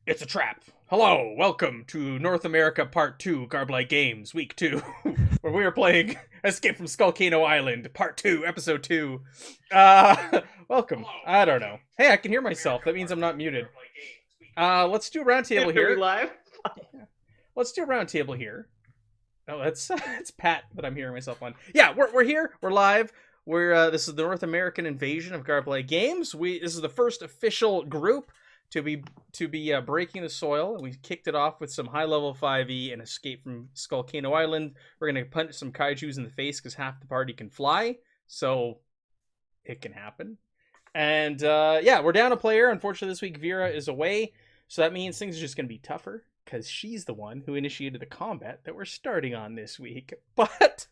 It's a trap. Hello, welcome to North America Part 2, Garblight Games, Week 2, where we are playing Escape from Skullcano Island, Part 2, Episode 2. Welcome. I don't know. Hey, I can hear myself. That means I'm not muted. Let's do a roundtable Are we here. live? Let's do a roundtable here. Oh, that's it's Pat that I'm hearing myself on. Yeah, we're here. We're live. This is the North American invasion of Garblight Games. This is the first official group to be breaking the soil. We kicked it off with some high level 5e and Escape from Skullcano Island. We're gonna punch some kaijus in the face because half the party can fly, so it can happen. And yeah, we're down a player. Unfortunately, this week Vera is away, so that means things are just gonna be tougher because she's the one who initiated the combat that we're starting on this week. But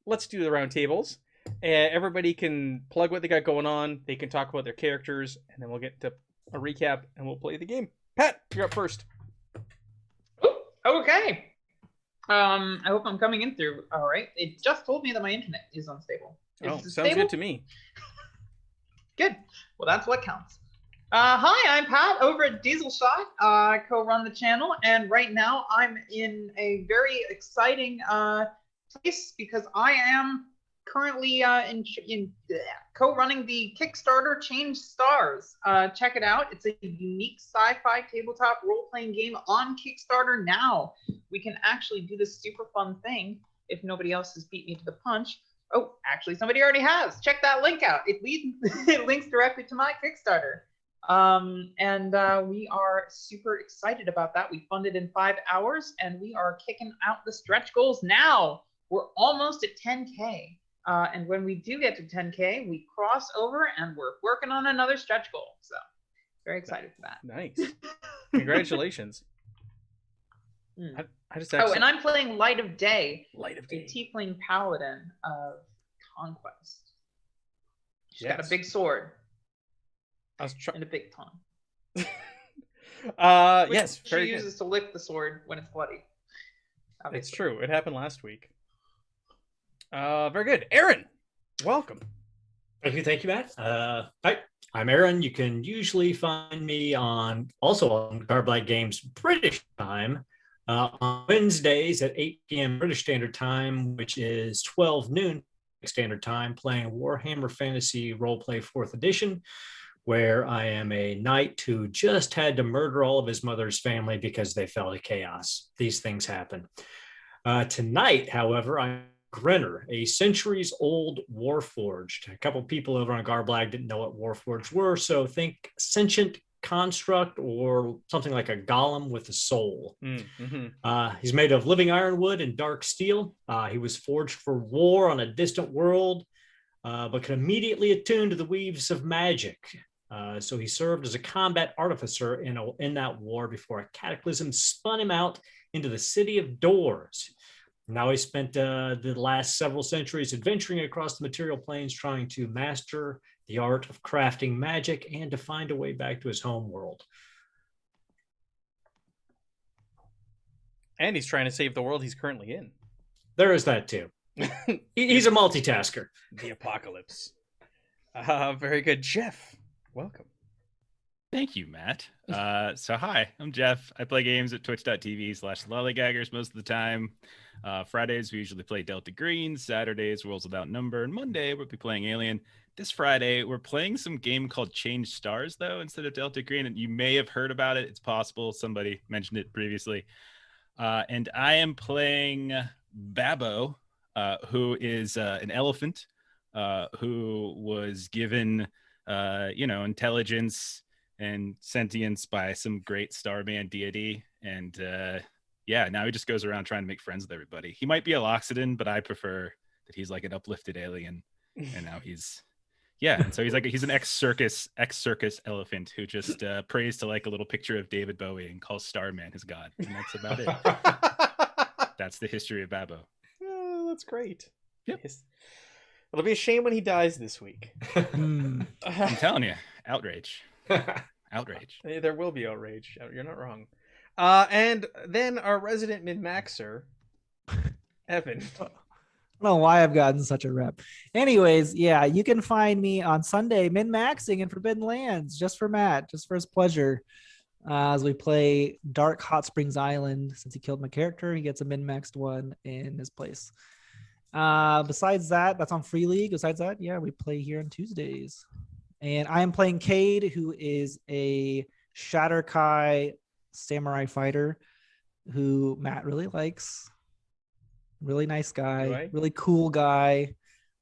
let's do the round tables. Everybody can plug what they got going on. They can talk about their characters, and then we'll get to a recap and we'll play the game. Pat, you're up first. Oh, okay. I hope I'm coming in through all right. It just told me that my internet is unstable. Sounds good to me. Good. Well, that's what counts. Hi, I'm Pat over at Diesel Shot. I co-run the channel, and right now I'm in a very exciting place because I am currently co-running the Kickstarter Change Stars. Check it out. It's a unique sci-fi tabletop role-playing game on Kickstarter now. We can actually do this super fun thing if nobody else has beat me to the punch. Oh, actually, somebody already has. Check that link out. It links directly to my Kickstarter. We are super excited about that. We funded in 5 hours, and we are kicking out the stretch goals now. We're almost at 10K. And when we do get to 10K, we cross over and we're working on another stretch goal. So very excited for that. Nice. Congratulations. I just and I'm playing Light of Day. Light of Day. A tiefling paladin of Conquest. She's got a big sword. And a big tongue. Yes, she uses to lick the sword when it's bloody. Obviously. It's true. It happened last week. Very good. Aaron, welcome. Thank you, Matt. Hi, I'm Aaron. You can usually find me also on Garblight Games British time on Wednesdays at 8 p.m. British Standard Time, which is 12 noon Standard Time, playing Warhammer Fantasy Roleplay 4th Edition, where I am a knight who just had to murder all of his mother's family because they fell to chaos. These things happen. Tonight, however, I'm Grinner, a centuries-old Warforged. A couple people over on Garblag didn't know what Warforged were, so think sentient construct or something like a golem with a soul. He's made of living ironwood and dark steel. He was forged for war on a distant world, but can immediately attune to the weaves of magic. So he served as a combat artificer in that war before a cataclysm spun him out into the city of Doors. Now he spent the last several centuries adventuring across the material planes, trying to master the art of crafting magic and to find a way back to his home world. And he's trying to save the world he's currently in. There is that too. He's a multitasker. The apocalypse. Very good. Jeff, welcome. Thank you, Matt. So hi, I'm Jeff. I play games at twitch.tv/lollygaggers most of the time. Fridays, we usually play Delta Green. Saturdays, Worlds Without Number. And Monday, we'll be playing Alien. This Friday, we're playing some game called Change Stars, though, instead of Delta Green. And you may have heard about it. It's possible. Somebody mentioned it previously. And I am playing Babbo, who is an elephant who was given, intelligence and sentience by some great starman deity. And now he just goes around trying to make friends with everybody. He might be a Loxodon, but I prefer that he's like an uplifted alien. And now he's an ex-circus elephant who just prays to like a little picture of David Bowie and calls Starman his god. And that's about it. That's the history of Babbo. Oh, that's great. Yep. It'll be a shame when he dies this week. I'm telling you, outrage. Outrage. There will be outrage. You're not wrong. And then our resident min-maxer, Evan. I don't know why I've gotten such a rep. Anyways, yeah, you can find me on Sunday min-maxing in Forbidden Lands just for Matt, just for his pleasure. As we play Dark Hot Springs Island, since he killed my character, he gets a min-maxed one in his place. Besides that, that's on Free League. Besides that, yeah, we play here on Tuesdays. And I am playing Cade, who is a Shatterkai samurai fighter who Matt really likes. Really nice guy, really cool guy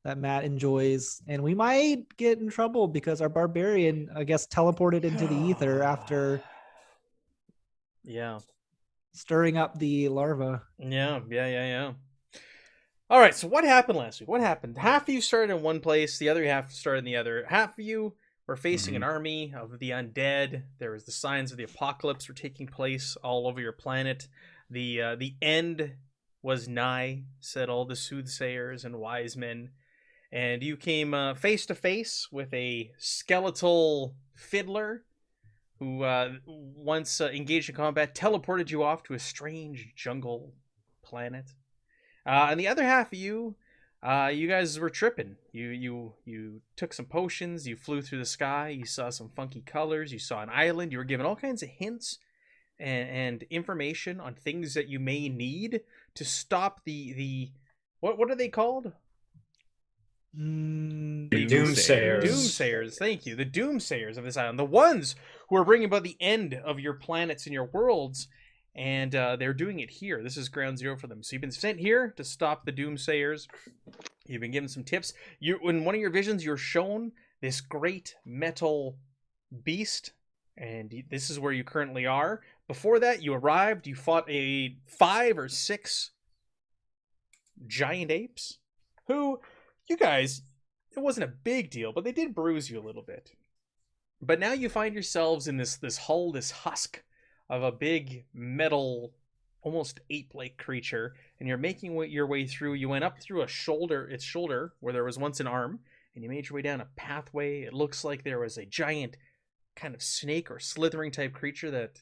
that Matt enjoys. And we might get in trouble because our barbarian, I guess, teleported into the ether after stirring up the larva. Yeah. All right, so what happened last week? What happened? Half of you started in one place, the other half started in the other. Half of you were facing an army of the undead. There was the signs of the apocalypse were taking place all over your planet. The end was nigh, said all the soothsayers and wise men. And you came face to face with a skeletal fiddler who, once engaged in combat, teleported you off to a strange jungle planet. And the other half of you, you guys were tripping. You took some potions. You flew through the sky. You saw some funky colors. You saw an island. You were given all kinds of hints and information on things that you may need to stop the what are they called? The Doomsayers. Doomsayers, thank you. The Doomsayers of this island. The ones who are bringing about the end of your planets and your worlds. And they're doing it here. This is ground zero for them. So you've been sent here to stop the Doomsayers. You've been given some tips. In one of your visions, you're shown this great metal beast. And this is where you currently are. Before that, you arrived. You fought 5 or 6 giant apes. Who, you guys, it wasn't a big deal, but they did bruise you a little bit. But now you find yourselves in this hull, this husk of a big metal, almost ape-like creature, and you're making your way through. You went up through its shoulder, where there was once an arm, and you made your way down a pathway. It looks like there was a giant kind of snake or slithering type creature that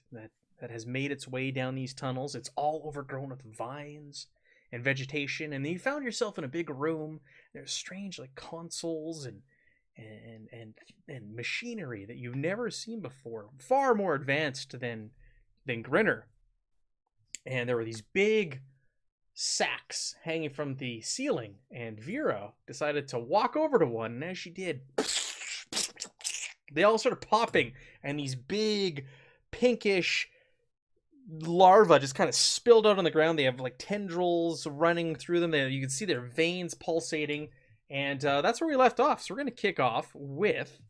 has made its way down these tunnels. It's all overgrown with vines and vegetation, and then you found yourself in a big room. There's strange like consoles and machinery that you've never seen before, far more advanced than Grinner. And there were these big sacks hanging from the ceiling, and Vera decided to walk over to one, and as she did, they all started popping, and these big pinkish larvae just kind of spilled out on the ground. They have like tendrils running through them. You can see their veins pulsating, and that's where we left off. So we're going to kick off with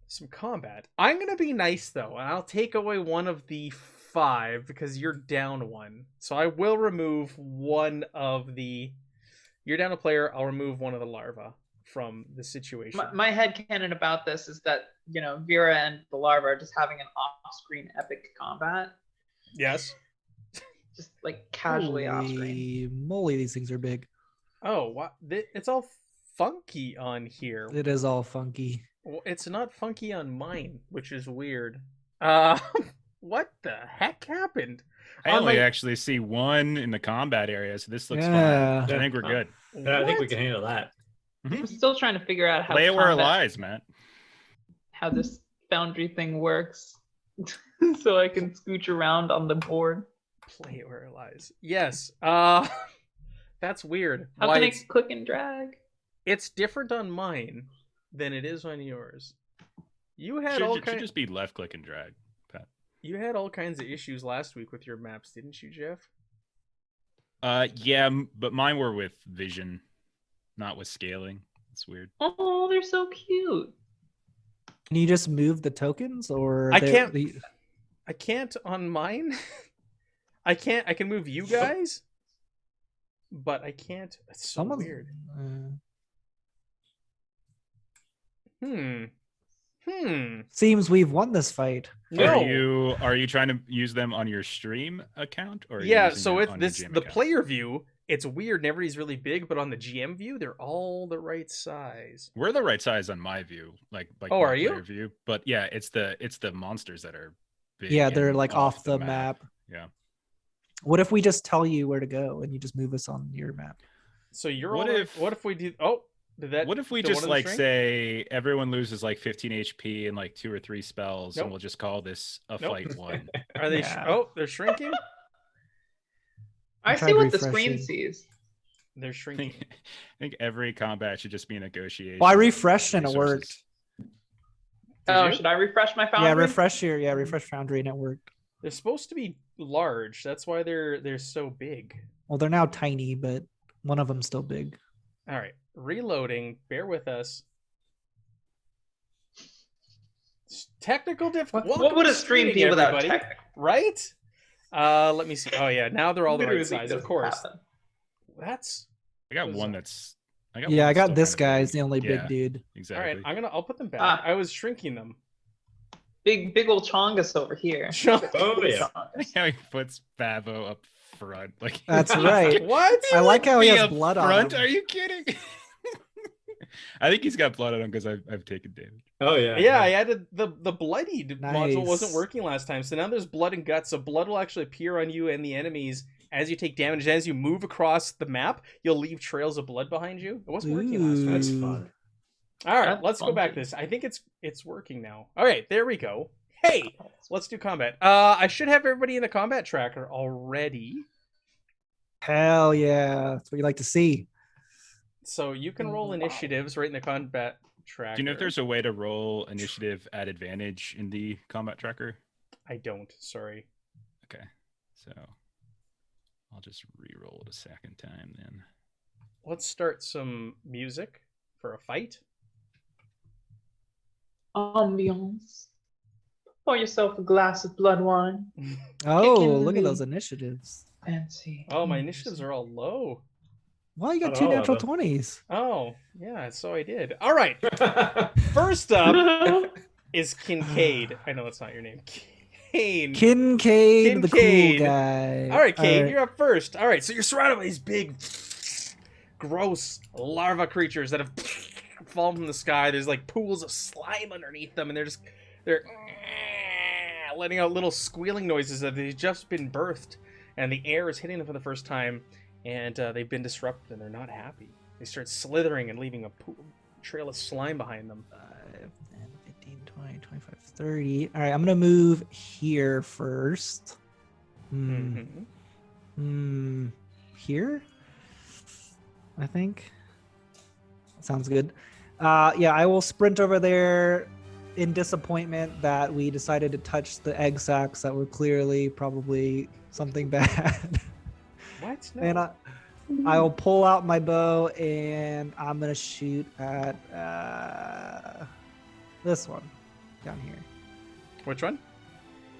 some combat. I'm going to be nice, though, and I'll take away one of the 5 because you're down 1. So I will remove one of the... You're down a player, I'll remove one of the larvae from the situation. My headcanon about this is that, Vera and the larva are just having an off-screen epic combat. Yes. Just like casually off-screen. Moly, these things are big. Oh, what? It's all funky on here. It is all funky. Well, it's not funky on mine, which is weird. What the heck happened? I only actually see one in the combat area, so this looks fine. I think we're good. I think we can handle that. I'm still trying to figure out how Lay it where it lies, Matt. How this foundry thing works, so I can scooch around on the board. Play it where it lies. Yes. That's weird. How can I click and drag? It's different on mine than it is on yours. You had should just be left click and drag, Pat. You had all kinds of issues last week with your maps, didn't you, Jeff? Yeah, but mine were with vision, not with scaling. It's weird. Oh, they're so cute. Can you just move the tokens, or I can't? I can't on mine. I can move you guys, but I can't. It's so weird. Seems we've won this fight. No. Are you trying to use them on your stream account, or so if this the player view, it's weird and everybody's really big, but on the GM view, they're all the right size. We're the right size on my view, like oh, are you? View. But yeah, it's the monsters that are big. Yeah, they're like off the map. Yeah. What if we just tell you where to go and you just move us on your map? So you're what if we do? Oh, Did that? What if we fill just one of the like shrink? say everyone loses like 15 HP and like 2 or 3 spells, Nope. and we'll just call this a Nope. fight one? Are they? Yeah. Oh, they're shrinking. I tried see what the screen refreshing. sees. They're I shrinking. think every combat should just be a negotiation. Well, I refreshed and it Resources. worked. Did you? Should I refresh my foundry? Yeah, refresh Foundry and it worked. They're supposed to be large. That's why they're so big. Well, they're now tiny, but one of them's still big. All right, reloading. Bear with us. Technical difficulty. What would a stream be without technical? Right? Let me see. Oh yeah, now they're all the right Literally size. Of doesn't course. happen. That's I got Those one are- that's. I one that's got still this kinda guy. big. Is the only Yeah, big dude. all Exactly. right. I'll put them back. Ah. I was shrinking them. Big old Chongus over here. Oh, yeah. I like how he puts Bavo up front. Like That's right. What? I like how he Be has up blood on front? him. Are you kidding? I think he's got blood on him because I've taken damage. Oh yeah. Yeah, I added the bloodied module Nice. wasn't working last time, so now there's blood and guts. So blood will actually appear on you and the enemies as you take damage. As you move across the map, you'll leave trails of blood behind you. It wasn't working last time. That's Ooh. fun. All right, That's let's go back to funky. this. I think it's working now. All right, there we go. Hey, let's do combat. I should have everybody in the combat tracker already, Hell yeah. That's what you like to see. so you can roll initiatives right in the combat tracker. Do you know if there's a way to roll initiative at advantage in the combat tracker? I don't. Sorry. Okay, so I'll just re-roll it a second time then. Let's start some music for a fight. Ambiance. Pour yourself a glass of blood wine. Oh, Kicking look at the- those initiatives. Fancy. Oh, my initiatives are all low. Well, you got Not two all of natural them. 20s. Oh, yeah, so I did. All right. First up is Kincaid. I know that's not your name. Kane. Kincaid, the cool Kincaid. guy. All right, Kane, All right. you're up first. All right, so you're surrounded by these big, gross larva creatures that have fallen from the sky. There's like pools of slime underneath them, and they're letting out little squealing noises that they've just been birthed, and the air is hitting them for the first time, and they've been disrupted, and they're not happy. They start slithering and leaving a trail of slime behind them. 5, 10, 15, 20, 25, 30. All right, I'm going to move here first. Mm-hmm. Here? I think. Sounds good. Yeah, I will sprint over there in disappointment that we decided to touch the egg sacs that were clearly probably something bad. What? No. And I will pull out my bow and I'm gonna shoot at this one down here, Which one?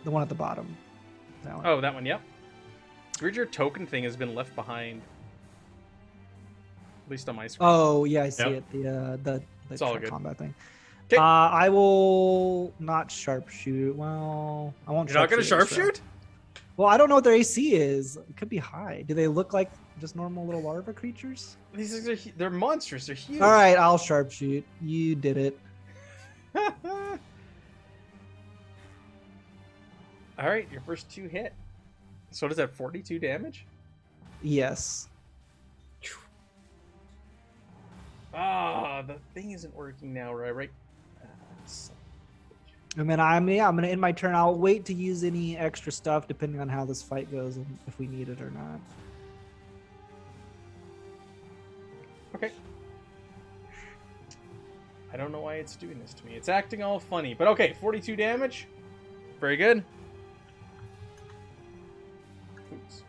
the one at the bottom. That one. Oh, that one. Yep. Weird, your token thing has been left behind. At least on my screen. Oh yeah, I see Yep. it. The It's all good. combat thing. 'Kay. I will not sharpshoot. Well, I won't. You're not gonna this round. sharpshoot? Well, I don't know what their AC is. It could be high. Do they look like just normal little larva creatures? These things are they're monsters. They're huge. All right, I'll sharpshoot. You did it. All right, your first 2 hit. So does that 42 damage? Yes. Ah, the thing isn't working now, right? And then I'm gonna end my turn. I'll wait to use any extra stuff depending on how this fight goes and if we need it or not. Okay. I don't know why it's doing this to me. It's acting all funny. But okay, 42 damage. Very good. Oops.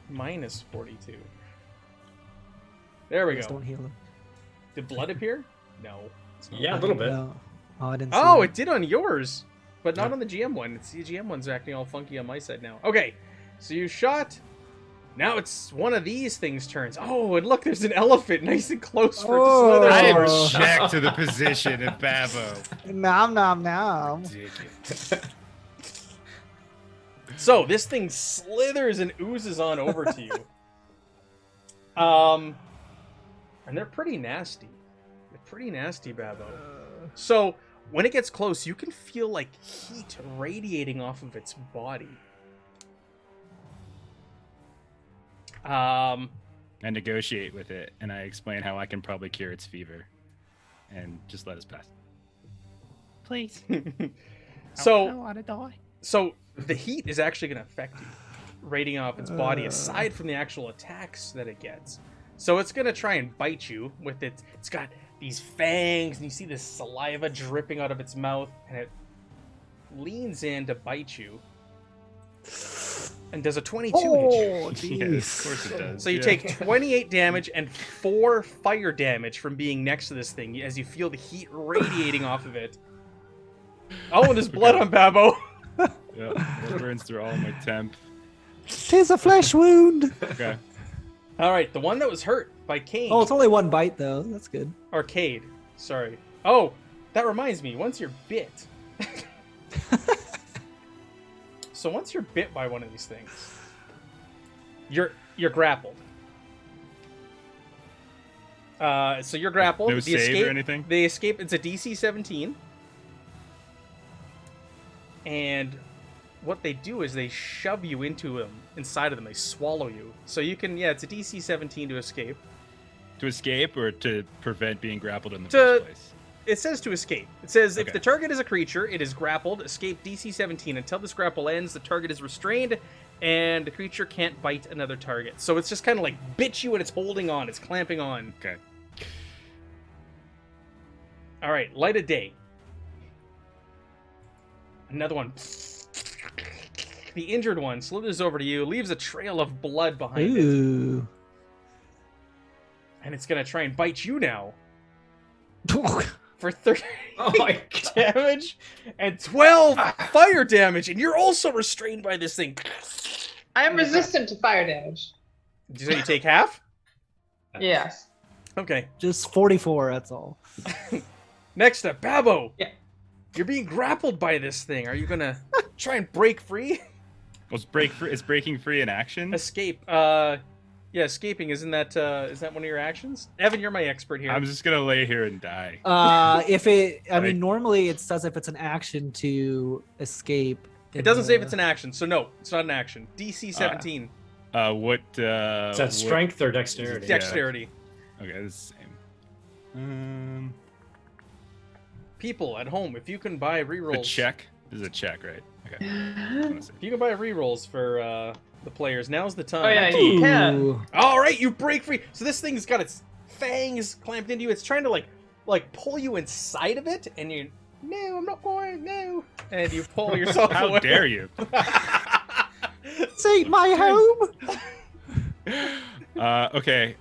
Minus 42. There we Just go. don't heal him. Did blood appear? No. It's not. Yeah, a little bit. No. Oh, I didn't see Oh, that. it did on yours, but not Yeah. on the GM one. It's the GM one's acting all funky on my side now. Okay, so you shot. Now it's one of these things turns. Oh, and look, there's an elephant nice and close for Oh. it to I slither am over. Oh. checked to the position of Bavo. Nom nom nom. So this thing slithers and oozes on over to you. And they're pretty nasty. They're pretty nasty, Babo. So when it gets close, you can feel like heat radiating off of its body. I negotiate with it, and I explain how I can probably cure its fever, and just let us pass. Please. I So want to die. so the heat is actually going to affect you, radiating off its body aside from the actual attacks that it gets. So it's going to try and bite you with it. It's got these fangs, and you see this saliva dripping out of its mouth, and it leans in to bite you. And does a 22 hit you. Oh, Yeah, of jeez. course it does. So you yeah. take 28 damage and 4 fire damage from being next to this thing as you feel the heat radiating off of it. Oh, and there's blood on Babbo. Yeah, that burns through all my temp. 'Tis a flesh wound. Okay. All right, the one that was hurt by Kane. Oh, it's only one bite though. That's good. Arcade. Sorry. Oh, that reminds me. Once you're bit. So once you're bit by one of these things, you're grappled. So you're grappled. No The save escape, or anything? The escape. It's a DC 17. And what they do is they shove you inside of them. They swallow you. So you can, it's a DC 17 to escape. To escape or to prevent being grappled in the To- first place? It says to escape. It says if Okay. the target is a creature, it is grappled. Escape DC 17. Until this grapple ends, the target is restrained, and the creature can't bite another target. So it's just kind of like bit you and it's holding on. It's clamping on. Okay. All right, light of day. Another one. The injured one slithers over to you, leaves a trail of blood behind it, Ooh. and it's gonna try and bite you now for 30 Oh my god. damage and 12 fire damage, and you're also restrained by this thing. I am resistant to fire damage. Did you say you take half? Yes. Okay. Just 44. That's all. Next up, Babbo. Yeah. You're being grappled by this thing. Are you gonna try and break free? Well, is breaking free in action? Escape. Yeah, escaping. Isn't that is that one of your actions? Evan, you're my expert here. I'm just gonna lay here and die. If it, I Like- mean, normally it says if it's an action to escape. It doesn't say if it's an action, so no, it's not an action. DC 17. What? Is that strength or dexterity? Yeah. Dexterity. Okay, it's the same. People at home, if you can buy A rerolls, check. This is a check, right? Okay. if you can buy rerolls for the players, now's the time. Oh yeah, you can. Ooh. All right, you break free. So this thing's got its fangs clamped into you. It's trying to like pull you inside of it, and you, no, I'm not going, no, and you pull yourself How away. dare you? This ain't my home. Okay.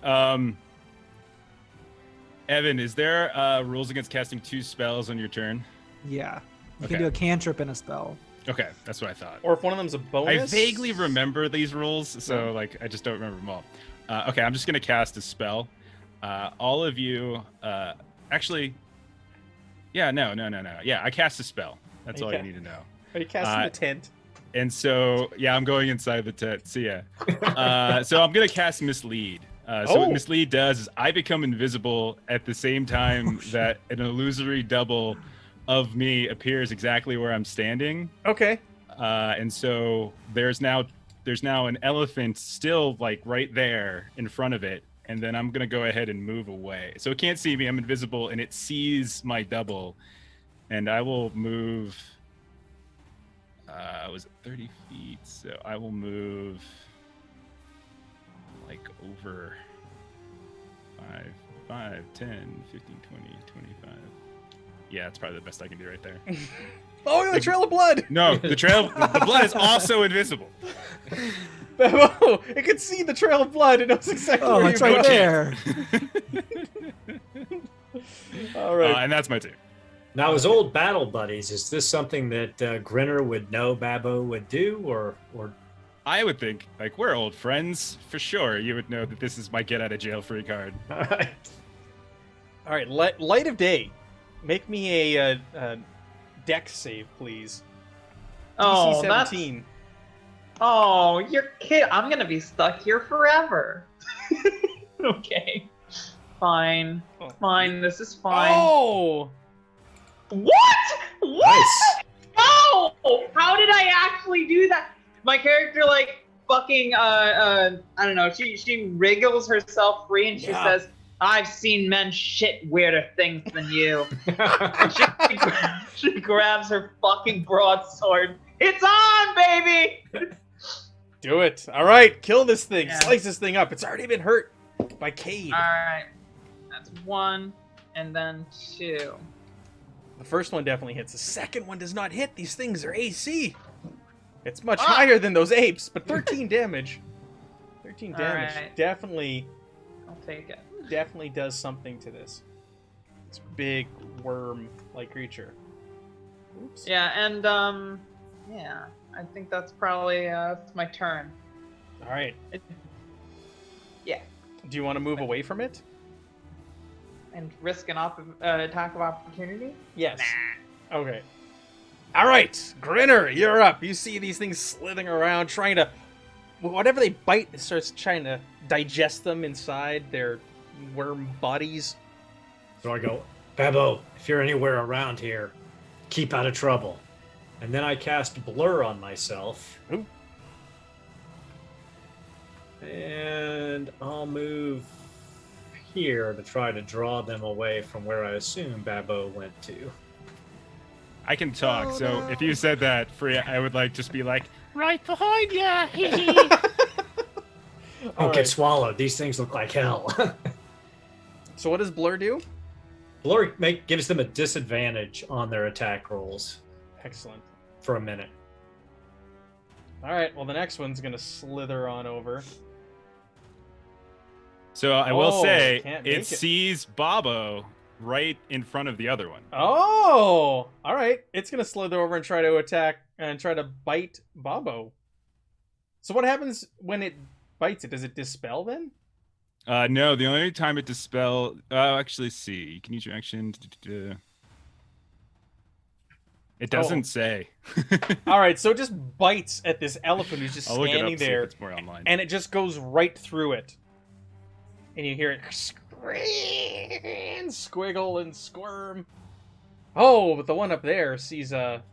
Evan, is there rules against casting 2 spells on your turn? Yeah. You Okay. can do a cantrip and a spell. Okay, that's what I thought. Or if one of them's a bonus. I vaguely remember these rules, so like I just don't remember them all. Okay, I'm just gonna cast a spell. All of you, actually, yeah, no. Yeah, I cast a spell. That's all you Okay. need to know. Are you casting the tent? And so, yeah, I'm going inside the tent. So yeah, so I'm gonna cast Mislead. So what Oh. Mislead does is I become invisible at the same time that an illusory double of me appears exactly where I'm standing. Okay. And so there's now an elephant still like right there in front of it, and then I'm gonna go ahead and move away. So it can't see me. I'm invisible, and it sees my double, and I will move. Was it 30 feet? So I will move like over 5, 10, 15, 20, 25. Yeah, that's probably the best I can do right there. Oh, the trail of blood. No, the blood is also invisible. Oh, it can see the trail of blood. It knows exactly Oh, where it's you're right going. there. All right. And that's my turn. Now, as old battle buddies, is this something that Grinner would know Babbo would do, or I would think, like, we're old friends. For sure, you would know that this is my get out of jail free card. all right? All right. Light of day. Make me a dex save, please. Oh, DC 17. Oh, you're kidding. I'm gonna be stuck here forever. Okay. Fine. Oh. Fine. This is fine. Oh! What? What? Nice. No! How did I actually do that? My character like fucking I don't know. She wriggles herself free and she says, "I've seen men shit weirder things than you." she grabs her fucking broadsword. It's on, baby. Do it. All right, kill this thing. Yeah. Slice this thing up. It's already been hurt by Cade. All right, that's 1, and then 2. The first one definitely hits. The second one does not hit. These things are AC. It's much higher than those apes, but 13 damage. 13 damage. Alright. Definitely, I'll take it. definitely does something to this. It's big worm-like creature. Oops. Yeah, and yeah, I think that's probably it's my turn. All right. Yeah, Do you want to move away from it? and risk an attack of opportunity. Yes. Okay. All right, Grinner, you're up. You see these things slithering around, trying to... Whatever they bite, it starts trying to digest them inside their worm bodies. So I go, Babo, if you're anywhere around here, keep out of trouble. And then I cast Blur on myself. Ooh. And I'll move here to try to draw them away from where I assume Babo went to. I can talk, so if you said that, Free, I would like just be like, right behind you. Don't get swallowed. These things look like hell. So what does Blur do? Blur gives them a disadvantage on their attack rolls Excellent. for a minute. All right, well, the next one's going to slither on over. So I will say, can't make it it. sees Bobo right in front of the other one. Oh, all right. It's going to slither over and try to attack and try to bite Bobo. So what happens when it bites it? Does it dispel then? No, the only time it dispel. Actually, see, you can use your action. It doesn't say. All right, so it just bites at this elephant who's just I'll look it standing up, see if there, it's more online. and it just goes right through it. And you hear it squiggle and squirm. Oh, but the one up there sees a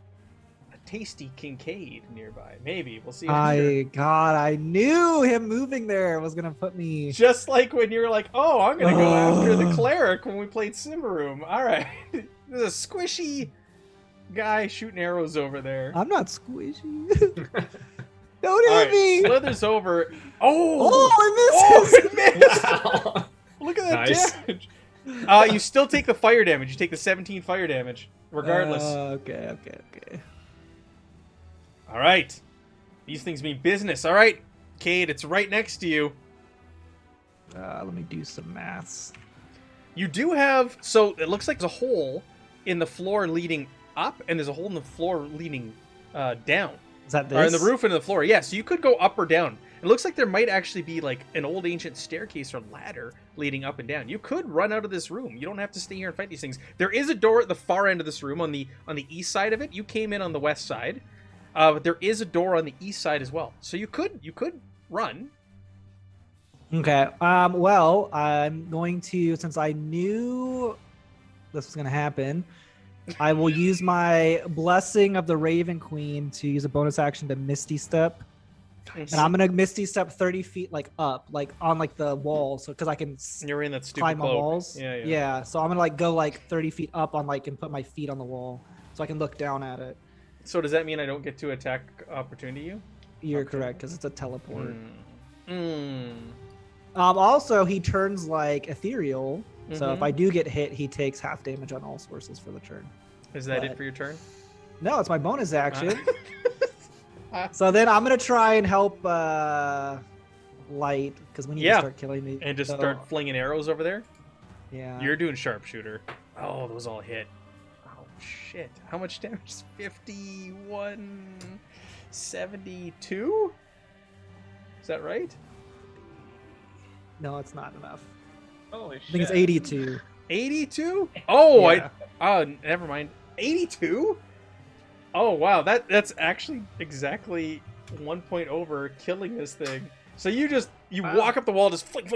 tasty Kincaid nearby. Maybe. We'll see. God, I knew him moving there was gonna put me. Just like when you're like, oh, I'm going to go after the cleric when we played Simmeroom. All right. There's a squishy guy shooting arrows over there. I'm not squishy. Don't All hit right, me. slithers over. Oh! Oh, I missed. it missed! Wow. Look at that Nice. damage. You still take the fire damage. You take the 17 fire damage, regardless. Okay. All right. These things mean business. All right, Cade, it's right next to you. Let me do some maths. You do have... So, it looks like there's a hole in the floor leading up, and there's a hole in the floor leading down. Is that this? Or in the roof and the floor. Yeah, so you could go up or down. It looks like there might actually be like an old ancient staircase or ladder leading up and down. You could run out of this room. You don't have to stay here and fight these things. There is a door at the far end of this room on the east side of it. You came in on the west side. But there is a door on the east side as well. So you could run. Okay. Well, I'm going to, since I knew this was going to happen, I will use my Blessing of the Raven Queen to use a bonus action to Misty Step. And I'm going to Misty Step 30 feet, like, up, like, on, like, the wall. So, because I can You're in that stupid climb on cloak. walls. Yeah. So I'm going to, like, go, like, 30 feet up on, like, and put my feet on the wall. So I can look down at it. So does that mean I don't get to attack opportunity you? You're Okay. correct, because it's a teleport. Mm. Also, he turns, like, ethereal. So if Mhm. I do get hit, he takes half damage on all sources for the turn. Is that it But- for your turn? No, it's my bonus action. So then I'm gonna try and help Light, because we need to start killing me. And just So, start flinging arrows over there? Yeah. You're doing sharpshooter. Oh, those all hit. Oh, shit. How much damage? 51... 72? Is that right? No, it's not enough. Holy I think it's shit. 82. 82? Oh, Yeah. never mind. 82? Oh, wow. That's actually exactly 1 point over killing this thing. So you Wow. walk up the wall, just flick,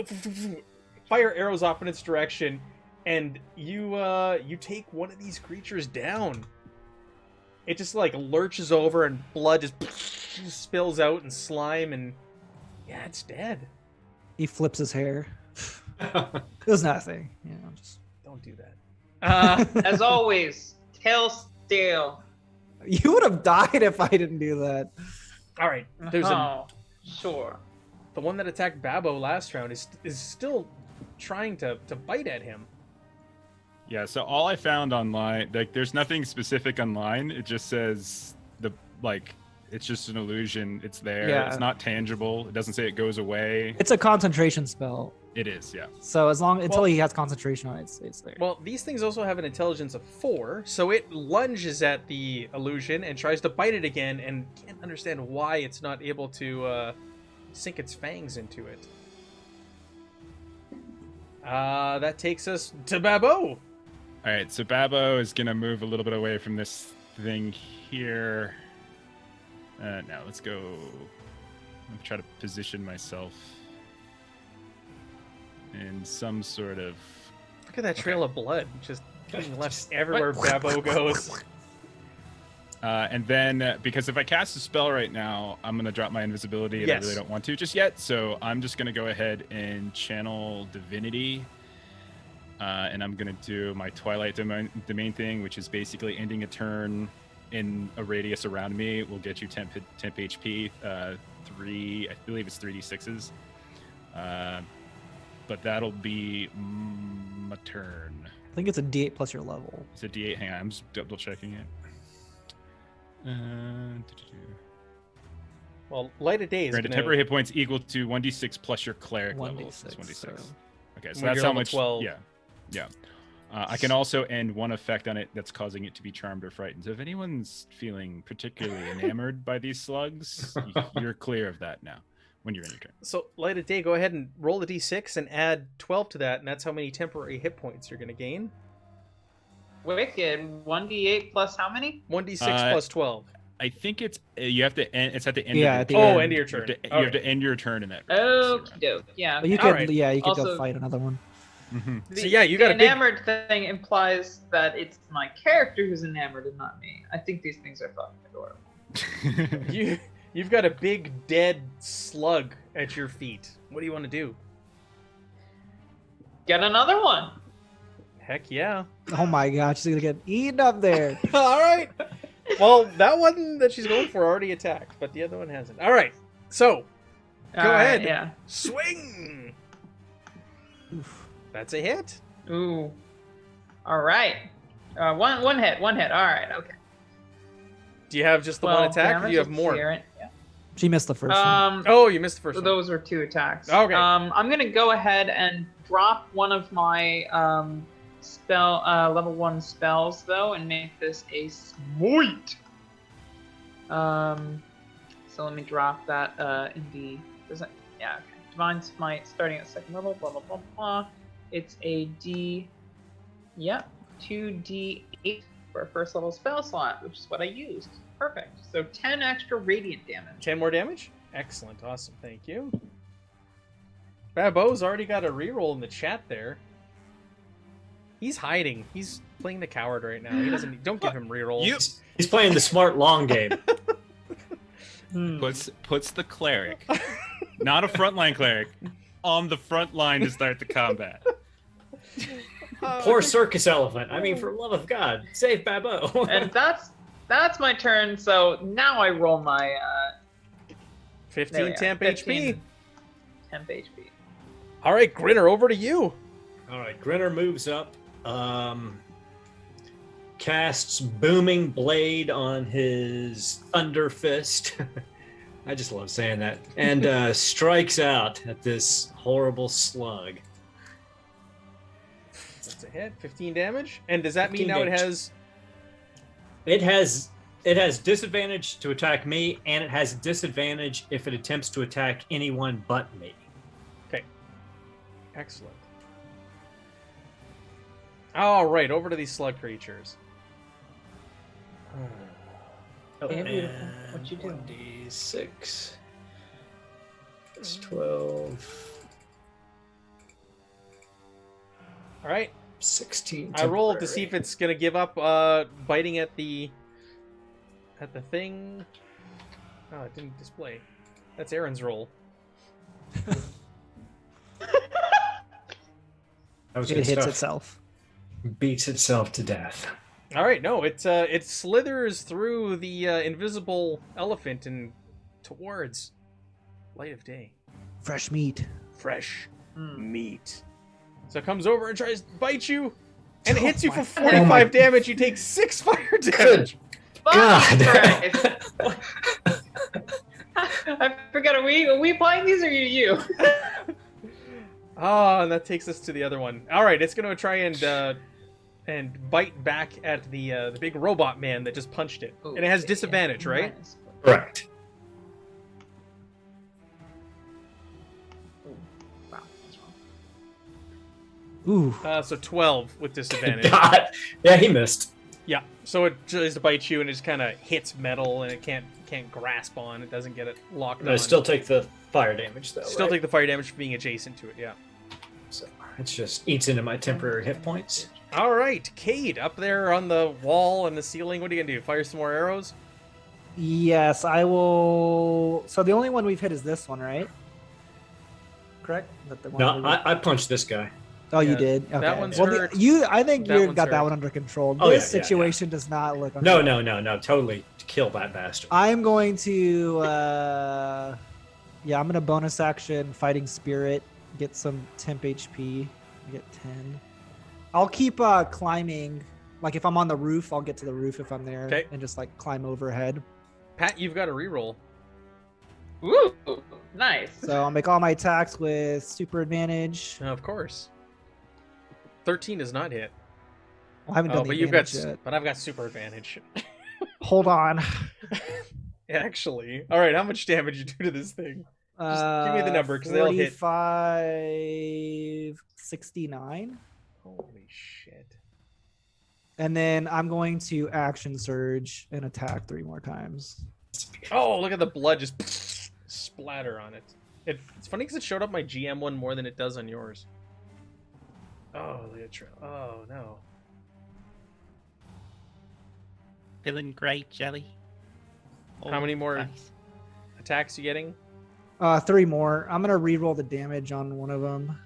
fire arrows off in its direction, and you take one of these creatures down. It just like lurches over and blood just spills out and slime and Yeah, it's dead. He flips his hair. It was nothing. Yeah, just Don't do that. As always, tail steel. you would have died if I didn't do that. All right. There's Sure. the one that attacked Babbo last round is still trying to bite at him. Yeah, so all I found online, like, there's nothing specific online. It just says it's just an illusion. It's there. Yeah. It's not tangible. It doesn't say it goes away. It's a concentration spell. It is, yeah. So until he has concentration on it, it's there. Well, these things also have an intelligence of 4, so it lunges at the illusion and tries to bite it again, and can't understand why it's not able to sink its fangs into it. That takes us to Babbo. All right, so Babbo is gonna move a little bit away from this thing here. Now let's go. I'm gonna try to position myself in some sort of. Look at that trail of blood just being left everywhere Babbo goes. And then, because if I cast a spell right now, I'm going to drop my invisibility, and Yes. I really don't want to just yet. So I'm just going to go ahead and channel Divinity. And I'm going to do my Twilight Domain thing, which is basically ending a turn in a radius around me. Will get you temp HP, 3, I believe it's 3d6s. But that'll be my turn. I think it's a D8 plus your level. It's a D8. Hang on, I'm just double checking it. Well, Light of Day is Granted, gonna... temporary hit points equal to 1d6 plus your cleric level. 1d6, It's 1d6. so- Okay, so When that's you're how level much. 12. Yeah. I can also end one effect on it that's causing it to be charmed or frightened. So if anyone's feeling particularly enamored by these slugs, you're clear of that now when you're in your turn. So, Light of Day, go ahead and roll a d6 and add 12 to that, and that's how many temporary hit points you're going to gain. Wicked. 1d8 plus how many? 1d6 plus 12. I think it's you have to end. It's at the end. Yeah, of at the your end. Oh, end of your turn. You have to end your turn in that. round. Okie doke. Yeah. But you All could, right. yeah, you could go Also- fight another one. Mhm. So, yeah, you the got a big... enamored thing implies that it's my character who's enamored and not me. I think these things are fucking adorable. You've got a big dead slug at your feet. What do you want to do? Get another one. Heck yeah. Oh my god, she's gonna get eaten up there. All right. Well, that one that she's going for already attacked, but the other one hasn't. All right. So, Go All right, ahead. Yeah. swing. That's a hit. Ooh. All right. One hit. All right. Okay. Do you have just the one attack, or do you have more? Yeah. She missed the first one. Oh, you missed the first So one. those were 2 attacks. Okay. I'm gonna go ahead and drop one of my spell level 1 spells though, and make this a smite. So let me drop that in the. Yeah. Okay. Divine Smite, starting at 2nd level. Blah blah blah blah. It's a D. Yep. 2d8 for a 1st level spell slot, which is what I used. Perfect. So 10 extra radiant damage. 10 more damage? Excellent. Awesome. Thank you. Babbo's already got a reroll in the chat there. He's hiding. He's playing the coward right now. He doesn't. Don't give him rerolls. He's playing the smart long game. Puts the cleric, not a frontline cleric, on the front line to start the combat. Poor circus elephant. I mean, for the love of God, save Babbo. And that's my turn. So now I roll my 15 there we are, temp 15 HP. temp HP. All right, Grinner, over to you. All right, Grinner moves up, casts Booming Blade on his Thunder Fist. I just love saying that. And strikes out at this horrible slug. That's a hit. 15 damage. And does that mean 15 now it damage. has... It has disadvantage to attack me, and it has disadvantage if it attempts to attack anyone but me. Okay. Excellent. All right, over to these slug creatures. Hey, beautiful. What you doing? 1d6. It's 12. All right. 16. I rolled to see if temporary. it's gonna give up biting at the thing. Oh, it didn't display. That's Aaron's roll. That was It good hits stuff. itself. Beats itself to death. All right, no, it slithers through the invisible elephant and towards light of day. Fresh meat. Fresh Mm. meat. So it comes over and tries to bite you, and it Oh hits you my for God. 45 damage. You take 6 fire damage. Good Fucking God. Christ. I forgot, are we playing these or you? Oh, and that takes us to the other one. All right, it's gonna try and bite back at the big robot man that just punched it, and it has disadvantage, right? Nice. Correct. Ooh, wow, that's wrong. Ooh. So 12 with disadvantage. God. Yeah, he missed. Yeah, so it tries to bite you, and it just kind of hits metal, and it can't grasp on. It doesn't get it locked I on. still take the fire damage, though. Still right? take the fire damage for being adjacent to it. Yeah. So it just eats into my temporary hit points. All right, Cade, up there on the wall and the ceiling. What are you gonna do? Fire some more arrows? Yes, I will. So the only one we've hit is this one, right? Correct? Is that the one No, we- I punched this guy. Oh, you yeah, did. that Okay. one's well, hurt. I think That you one's got that hurt. one under control. Oh, This yeah, yeah, situation does not look. No, under- totally kill that bastard. I'm going to. Yeah, I'm gonna bonus action fighting spirit. Get some temp HP. Get 10. I'll keep climbing. Like if I'm on the roof, I'll get to the roof if I'm there, Okay. and just like climb overhead. Pat, you've got a reroll. Ooh, nice. So I'll make all my attacks with super advantage. Of course. 13 does not hit. I haven't done Oh, the but you've got. advantage yet. But I've got super advantage. Hold on. Actually, all right. How much damage you do to this thing? Just give me the number, 'cause they all hit. 69. Holy shit! And then I'm going to action surge and attack 3 more times. Oh, look at the blood just splatter on it. It's funny because it showed up my GM one more than it does on yours. Oh, oh no. Feeling great, Jelly. How many more attacks you getting? 3 more. I'm gonna re-roll the damage on one of them.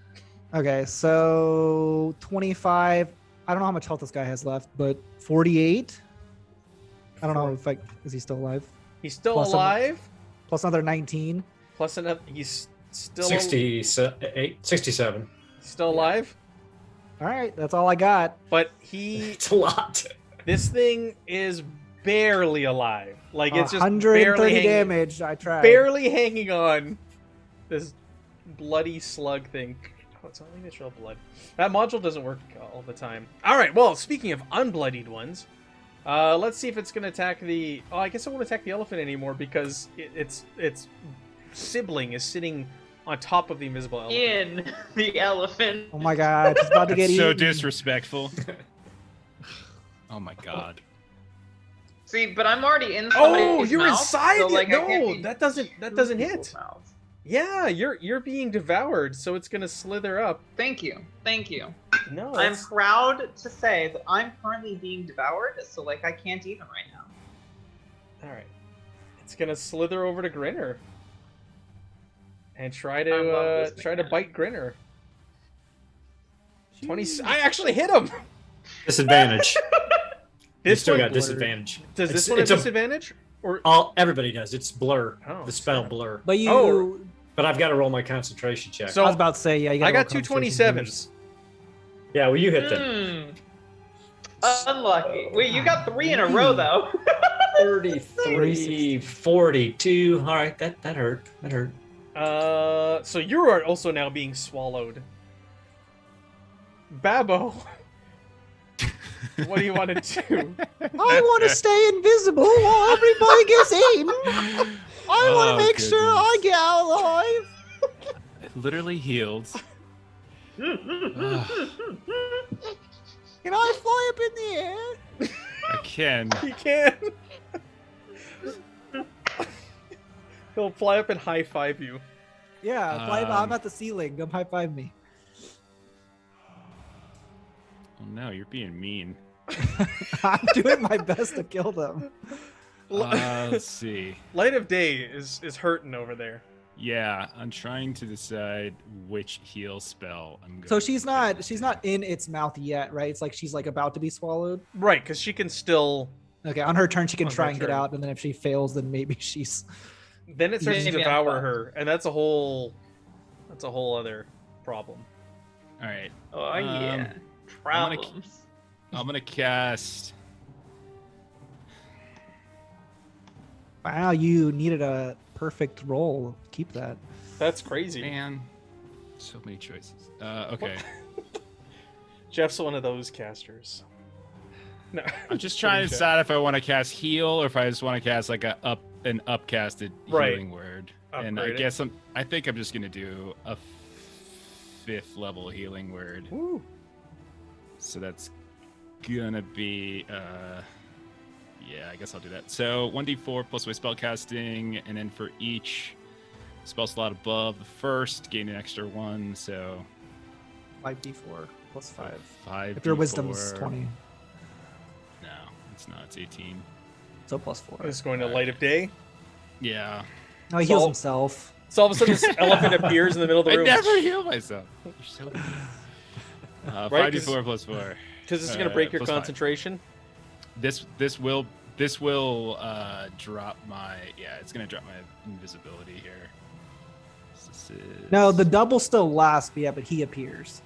Okay, so 25. I don't know how much health this guy has left, but 48. I don't know if is he still alive? He's still Plus alive. Plus another 19. Plus another. He's still 67. still alive. All right, that's all I got. But he, It's a lot. this thing is barely alive. Like it's just 130 barely hanging, damage. I tried. barely hanging on. This bloody slug thing. Oh, it's only natural blood. That module doesn't work all the time. All right. Well, speaking of unbloodied ones, let's see if it's gonna attack the. Oh, I guess it won't attack the elephant anymore because its sibling is sitting on top of the invisible elephant. In the elephant. Oh my god, it's about to get That's so eaten. disrespectful. Oh my god. See, but I'm already in somebody's Oh, you're mouth, inside so, it. like, I can't No, be that doesn't in hit. people's mouths. Yeah, you're being devoured, so it's gonna slither up. Thank you. No, I'm that's- proud to say that I'm currently being devoured, so like I can't eat them right now. all right. It's gonna slither over to Grinner and try I love to this try to man. bite Grinner. 20. I actually hit him. Disadvantage. You This still one got disadvantage. does this It's- one have it's a- disadvantage? Or Everybody does. It's blur. Oh, The spell snap. blur. But you. Oh. But I've got to roll my concentration check. So- I was about to say, yeah, you I gotta got roll two concentration 27s. Yeah, well, you hit them. Unlucky. Wait, you got 3 in a row though. 33, 42. All right, that hurt. That hurt. So you are also now being swallowed. Babbo. What do you want to do? I want to stay invisible while everybody gets eaten. I want to Oh, make sure I goodness. get out alive. It literally healed. Ugh, Can I fly up in the air? I can. He can. He'll fly up and high five you. Yeah, I'm at the ceiling. Come high five me. Oh no, you're being mean. I'm doing my best to kill them. Let's see. Light of day is hurting over there. Yeah, I'm trying to decide which heal spell I'm going. So she's not in its mouth yet, right? It's like she's like about to be swallowed. Right, because she can still. Okay, on her turn she can On try her and get turn. out, and then if she fails, then maybe she's. Then it starts to Maybe I'm devour fucked. her, and that's a whole other problem. All right, Oh yeah. I'm gonna- Problems. I'm gonna cast. Wow, you needed a perfect roll. Keep that. That's crazy. Man, so many choices. Okay, Jeff's one of those casters. No, I'm just trying to decide if I want to cast heal or if I just want to cast like an upcasted Right. healing word. And I Upgrade it. guess I think I'm just gonna do a 5th level healing word. Woo. So that's gonna be yeah, I guess I'll do that. So 1d4 plus my spell casting, and then for each spell slot above the first, gain an extra 1. So 5d4 plus 5. 5. If your wisdom's 20, No, it's not. It's 18. so plus 4. It's going to light of day. Yeah. No, he heals So- himself. So all of a sudden, this elephant appears in the middle of the I room. never heal myself. You're so mean. Right, 5d4 plus 4. Because this is going to break your plus 5. concentration. This will drop my it's gonna drop my invisibility here. This is- No, the double still lasts, but yeah, but he appears.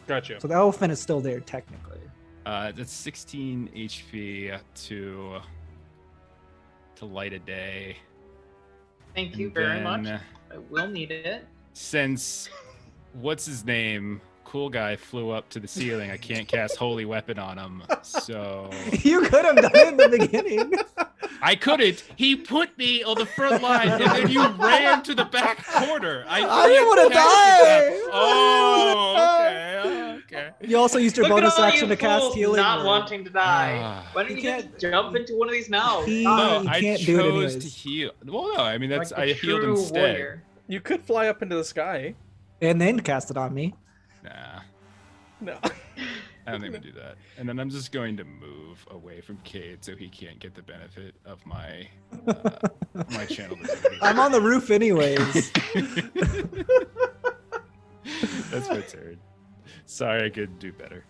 Gotcha. So the elephant is still there technically. That's 16 HP to light a day. Thank you And very then, much. I will need it. Since what's his name? Cool guy flew up to the ceiling. I can't cast holy weapon on him, so You could have done it in the beginning. I couldn't. He put me on the front line, and then you ran to the back corner. I didn't want to die. Oh, okay. You also used your Look at bonus all action you to cast fools healing. not word. wanting to die. Ah. Why don't You you just can't- jump into one of these mouths? He- God, No, I can't do it chose to anyways. heal. Well, no, I mean that's like I a healed true instead. warrior. You could fly up into the sky. And then cast it on me. Nah, No. I don't think we do that. And then I'm just going to move away from Cade so he can't get the benefit of my my channel ability. I'm on the roof anyways. That's my turn. Sorry, I could do better.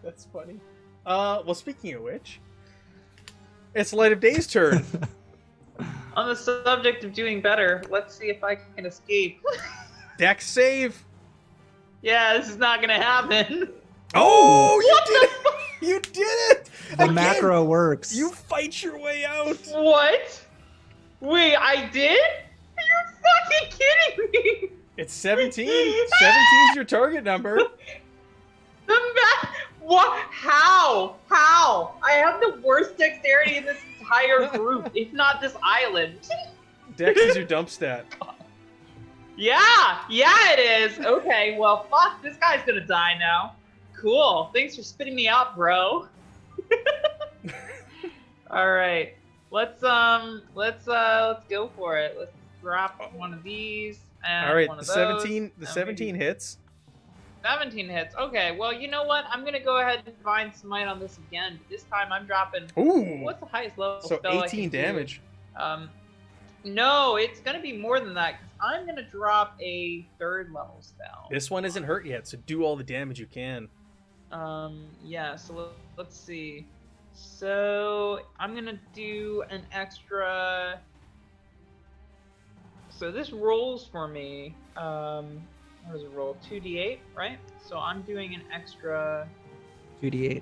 That's funny. Well, speaking of which, it's Light of Day's turn. On the subject of doing better, let's see if I can escape. Dex save. Yeah, this is not gonna happen. Oh, you What did it! You did it! The Again, macro works. You fight your way out. What? Wait, I did? Are you fucking kidding me? It's 17. 17's your target number. What? How? How? I have the worst dexterity in this entire group, if not this island. Dex is your dump stat. Yeah, it is. Okay, well, fuck, this guy's gonna die now. Cool. Thanks for spitting me out, bro. All right, let's go for it. Let's drop one of these and All right, one the of those. 17. The and 17 maybe- hits. 17 hits. Okay, well, you know what? I'm gonna go ahead and divine smite on this again. But this time I'm dropping. Ooh. What's the highest level So spell I 18 can do? damage. No, it's gonna be more than that because I'm gonna drop a 3rd level spell. This one isn't hurt yet, so do all the damage you can. Yeah. So let's see. So I'm gonna do an extra. So this rolls for me. What does it roll? 2d8, right? So I'm doing an extra. 2d8.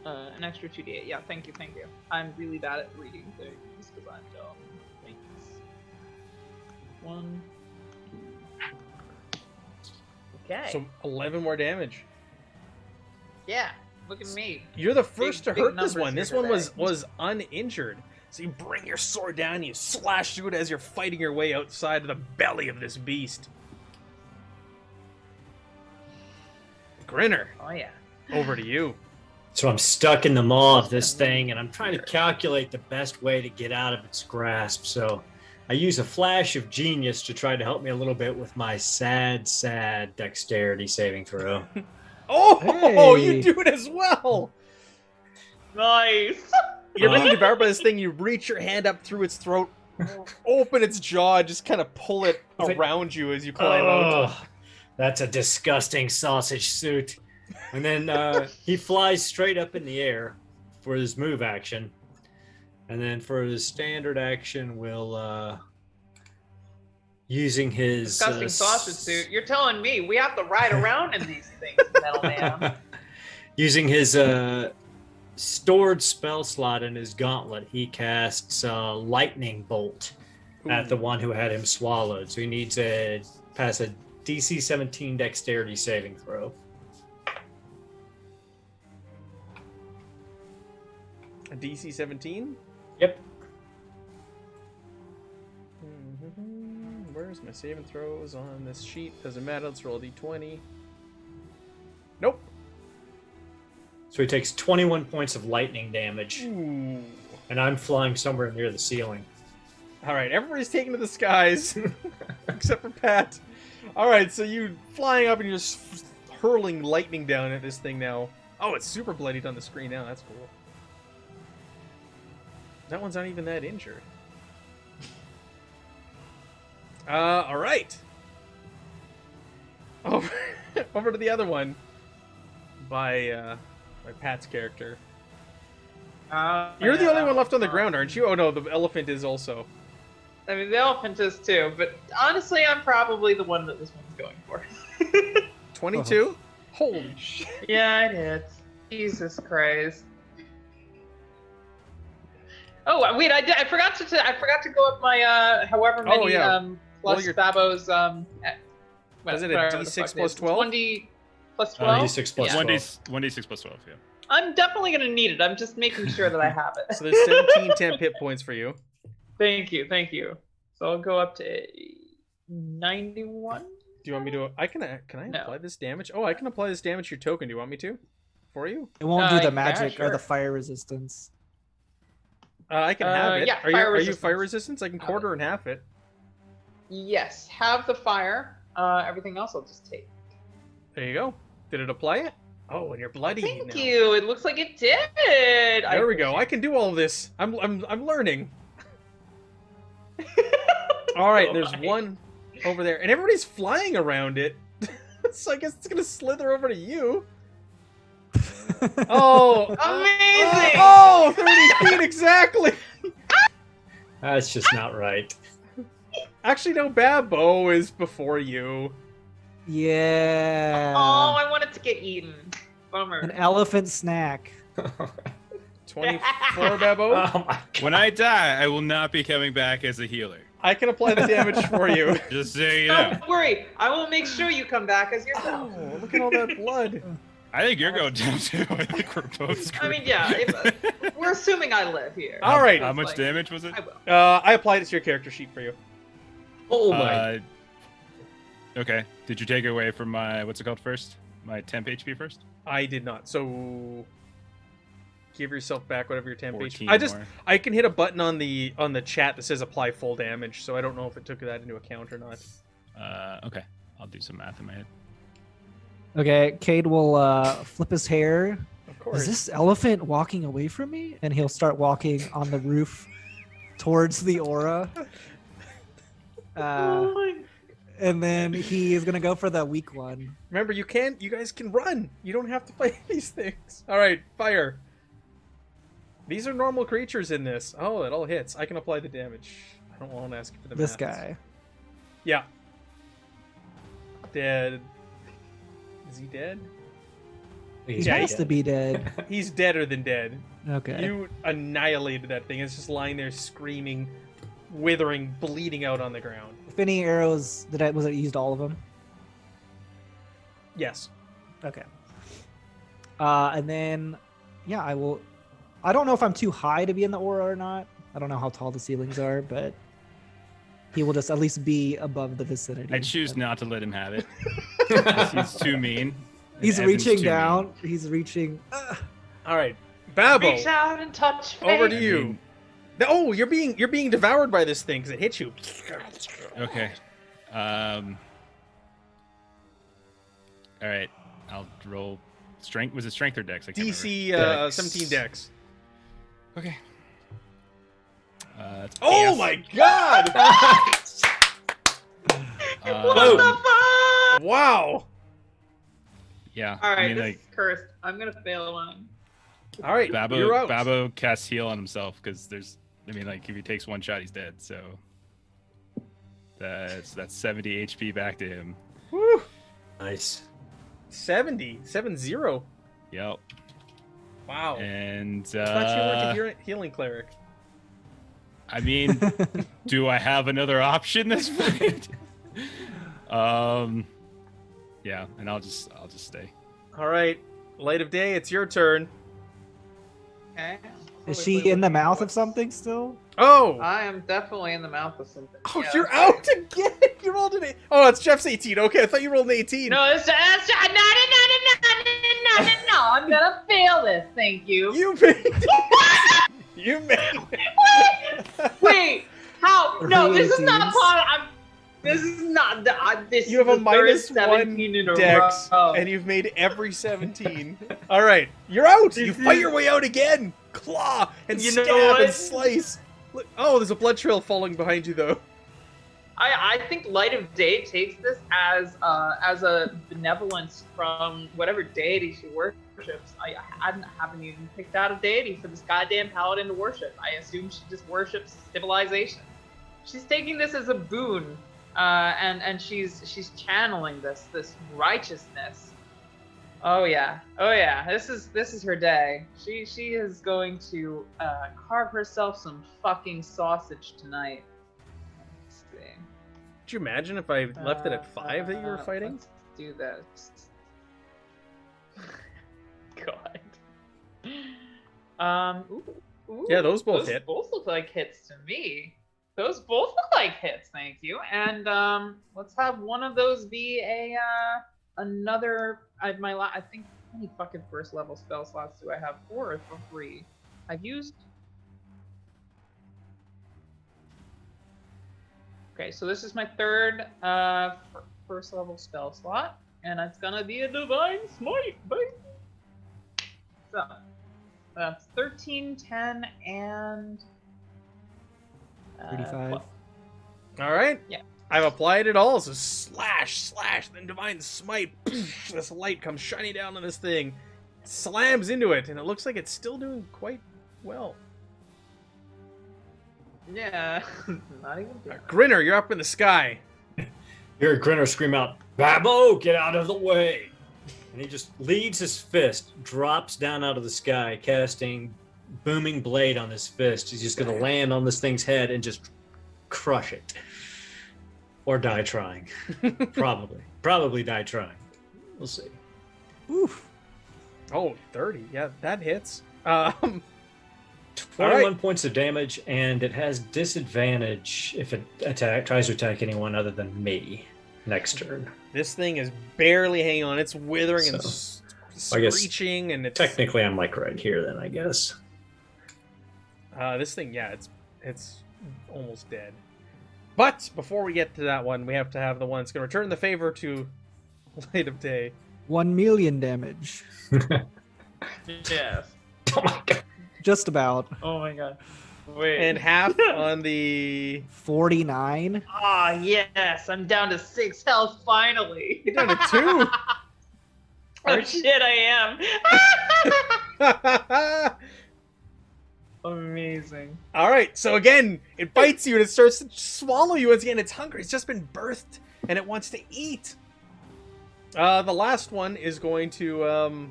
An extra 2d8. Yeah, thank you. I'm really bad at reading things because I'm dumb. Thanks. 1, 2. Okay. So 11 more damage. Yeah, look at me. You're the first Big to hurt this numbers one. here This one today. was uninjured. So you bring your sword down, and you slash through it as you're fighting your way outside of the belly of this beast. Grinner, Oh yeah. over to you. So I'm stuck in the maw of this thing, and I'm trying to calculate the best way to get out of its grasp. So I use a flash of genius to try to help me a little bit with my sad dexterity saving throw. Oh, Hey. you do it as well. Nice. You're being devoured by this thing. You reach your hand up through its throat, open its jaw, just kind of pull it It's like- around you as you climb out. Oh, that's a disgusting sausage suit. And then he flies straight up in the air for his move action. And then for his standard action, will using his Disgusting sausage suit. You're telling me we have to ride around in these things, Metal Man. using his stored spell slot in his gauntlet, he casts lightning bolt at the one who had him swallowed. So he needs to pass a DC 17 dexterity saving throw. A DC 17? Yep. Where's my saving throws on this sheet? Doesn't matter. Let's roll a d20. Nope. So he takes 21 points of lightning damage, Ooh. and I'm flying somewhere near the ceiling. All right, everybody's taking to the skies except for Pat. All right, so you flying up and you're just hurling lightning down at this thing now. Oh, it's super bloodied on the screen now. That's cool. That one's not even that injured. All right. Over to the other one by Pat's character. You're the only one left on the ground, aren't you? Oh no, the elephant is also. I mean, the elephant is too, but honestly, I'm probably the one that this one's going for. 22? Holy shit. Yeah, it is. Jesus Christ. Oh wait, I forgot to go up my however many plus Well, your- Babo's Was it a whatever the D6 fuck it plus is. 12? 1D plus 12. D6 plus Yeah. 12. 1d6 plus 12, yeah. I'm definitely gonna need it. I'm just making sure that I have it. So there's 17 temp hit points for you. Thank you. So I'll go up to 91. Do you want me to? Can I No. apply this damage? Oh, I can apply this damage to your token. Do you want me to? For you? It won't do yeah, the magic or sure. the fire resistance. I can have it. yeah, are fire you fire resistance. resistance? I can quarter and half it. Yes, have the fire. Everything else I'll just take. There you go. Did it apply it? Oh, and you're bloody Thank now. you. It looks like it did. There we go. I can do all of this. I'm learning. All right, Oh there's my. one over there, and everybody's flying around it. So I guess it's gonna slither over to you. Oh, Amazing. oh, 30 feet exactly. That's just not right. Actually, no, Babbo is before you. Yeah. Oh, I wanted to get eaten. Bummer. An elephant snack. 24, Babbo. Oh my god. When I die, I will not be coming back as a healer. I can apply the damage for you. Just so you know. Don't worry. I will make sure you come back as yourself. Oh, look at all that blood. I think you're going down too. I think we're both I screwed. mean, yeah. We're assuming I live here. All right. How much Like, damage was it? I will. I applied it to your character sheet for you. Oh my. Okay. Did you take it away from my, what's it called first? My temp HP first? I did not. So give yourself back whatever your temp 14 HP. more. I can hit a button on the chat that says apply full damage, so I don't know if it took that into account or not. Okay. I'll do some math in my head. Okay, Cade will flip his hair. Of course. Is this elephant walking away from me? And he'll start walking on the roof towards the aura. Oh my- And then he is gonna go for the weak one. Remember, you guys can run. You don't have to fight these things. All right, fire. These are normal creatures in this. Oh, it all hits. I can apply the damage. I don't want to ask you for the This maths. guy. Yeah. Dead. Is he dead? He Yeah, has to be dead. He's deader than dead. Okay. You annihilated that thing. It's just lying there screaming, withering, bleeding out on the ground. If any arrows was it used all of them? Yes. Okay. And then yeah, I don't know if I'm too high to be in the aura or not. I don't know how tall the ceilings are, but he will just at least be above the vicinity. I choose not to let him have it. He's too mean. He's Evan's reaching too down. mean. He's reaching. All right, Babbo, Reach out and touch me. over to I you. mean- Oh, you're being devoured by this thing because it hit you. Okay. All right. I'll roll strength. Was it strength or dex? I can't DC Dex. 17 dex. remember. Okay. It's Oh pass. my god! What the fuck? Wow. Yeah. All right, I mean, this like, is cursed. I'm gonna fail one. All right, you're out. Babbo casts heal on himself because there's. I mean, like, if he takes one shot, he's dead. So that's 70 HP back to him. Woo. Nice. 70. Yep. Wow. And I thought you weren't a healing cleric. I mean, do I have another option this point? Yeah, and I'll just stay. All right, Light of Day, it's your turn. Okay. Is she in the mouth of something still? Oh, I am definitely in the mouth of something. oh, Yeah, you're okay. out again. You rolled an 8. Oh, it's Jeff's 18. Okay, I thought you rolled an 18. No, no. I'm gonna fail this. Thank you. You made. You made. Wait, how? No, this is not 18s. part. This is not. This You have is a the third minus 17 in a one dex, row. and you've made every 17. All right, you're out. You fight your way out again. Claw and You know stab and what? slice. Look- Oh, there's a blood trail falling behind you, though. I think Light of Day takes this as a benevolence from whatever deity she worships. I haven't even picked out a deity for this goddamn paladin to worship. I assume she just worships civilization. She's taking this as a boon, and she's channeling this righteousness. Oh yeah. This is her day. She is going to carve herself some fucking sausage tonight. Let's see. Could you imagine if I left it at 5 that you were fighting? Let's do this. God. Ooh, Yeah, those both hit. Both look like hits to me. Those both look like hits, thank you. And let's have one of those be another. I think how many fucking first level spell slots do I have? 4 or 3? I've used. Okay, so this is my third first level spell slot, and it's gonna be a divine smite, baby. So that's 13, 10, and 35. 12. All right. Yeah. I've applied it all. So slash, then divine smite. This light comes shining down on this thing, slams into it, and it looks like it's still doing quite well. Yeah, not even. Grinner, you're up in the sky. Hear a Grinner scream out, "Babbo, get out of the way!" And he just leads his fist, drops down out of the sky, casting booming blade on his fist. He's just going to land on this thing's head and just crush it. Or die trying. Probably die trying. We'll see. Oof. Oh, 30. Yeah, that hits. 21 points of damage, and it has disadvantage if it tries to attack anyone other than me next turn. This thing is barely hanging on. It's withering and I guess screeching, and it's Technically, I'm like right here then, I guess. this thing. Yeah, it's almost dead. But before we get to that one, we have to have the one that's going to return the favor to Light of Day. 1 million damage. Yes. Oh my god. Just about. Oh my god. Wait. And half on the 49. Ah, yes, I'm down to 6 health finally. You're down to 2. Oh shit, I am. Amazing. All right, so again, it bites you and it starts to swallow you. Once again, it's hungry. It's just been birthed and it wants to eat. The last one is going to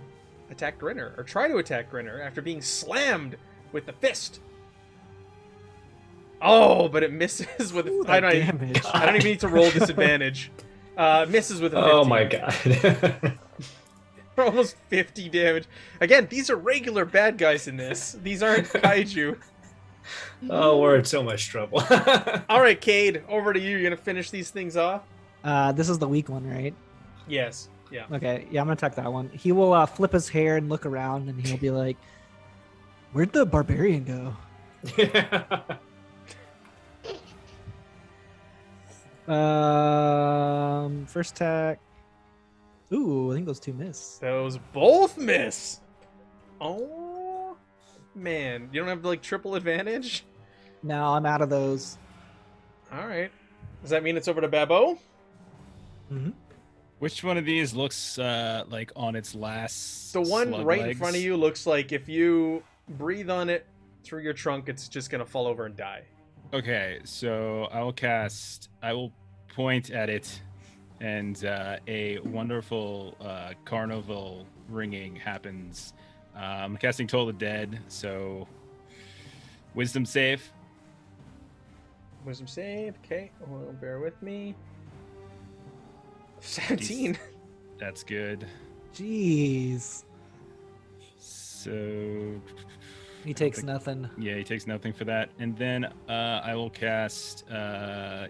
attack Grinner, or try to attack Grinner after being slammed with the fist. Oh, but it misses with. Ooh, I that don't even need to roll disadvantage. Misses with a 15. Oh my god. For almost 50 damage. Again, these are regular bad guys in this. These aren't kaiju. Oh, we're in so much trouble. All right, Cade, over to you. You're gonna finish these things off. This is the weak one, right? Yes. Yeah. Okay, yeah, I'm gonna attack that one. He will flip his hair and look around, and he'll be like, "Where'd the barbarian go?" First attack. Ooh, I think those 2 miss. Those both miss. Oh man, you don't have like triple advantage. No, I'm out of those. All right. Does that mean it's over to Babbo? Mhm. Which one of these looks like on its last? The one slug right in legs? front of you looks like if you breathe on it through your trunk, it's just gonna fall over and die. Okay, so I will point at it, and a wonderful carnival ringing happens. I'm casting Toll the Dead, so wisdom save. Wisdom save. Okay, well, bear with me. 17. That's good. Jeez. So He takes nothing. yeah, he takes nothing for that, and then I will cast I'll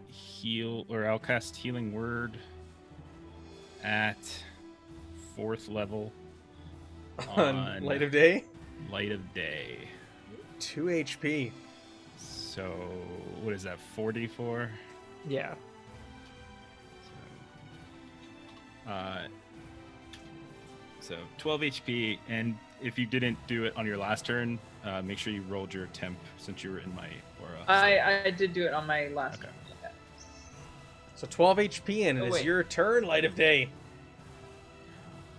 cast Healing Word at 4th level On Light of Day. Light of Day. 2 HP. So what is that? 44. Yeah. So 12 HP, and if you didn't do it on your last turn, make sure you rolled your temp since you were in my aura. I did do it on my last Okay. one. So 12 HP, and Oh, it is wait. your turn, Light of Day.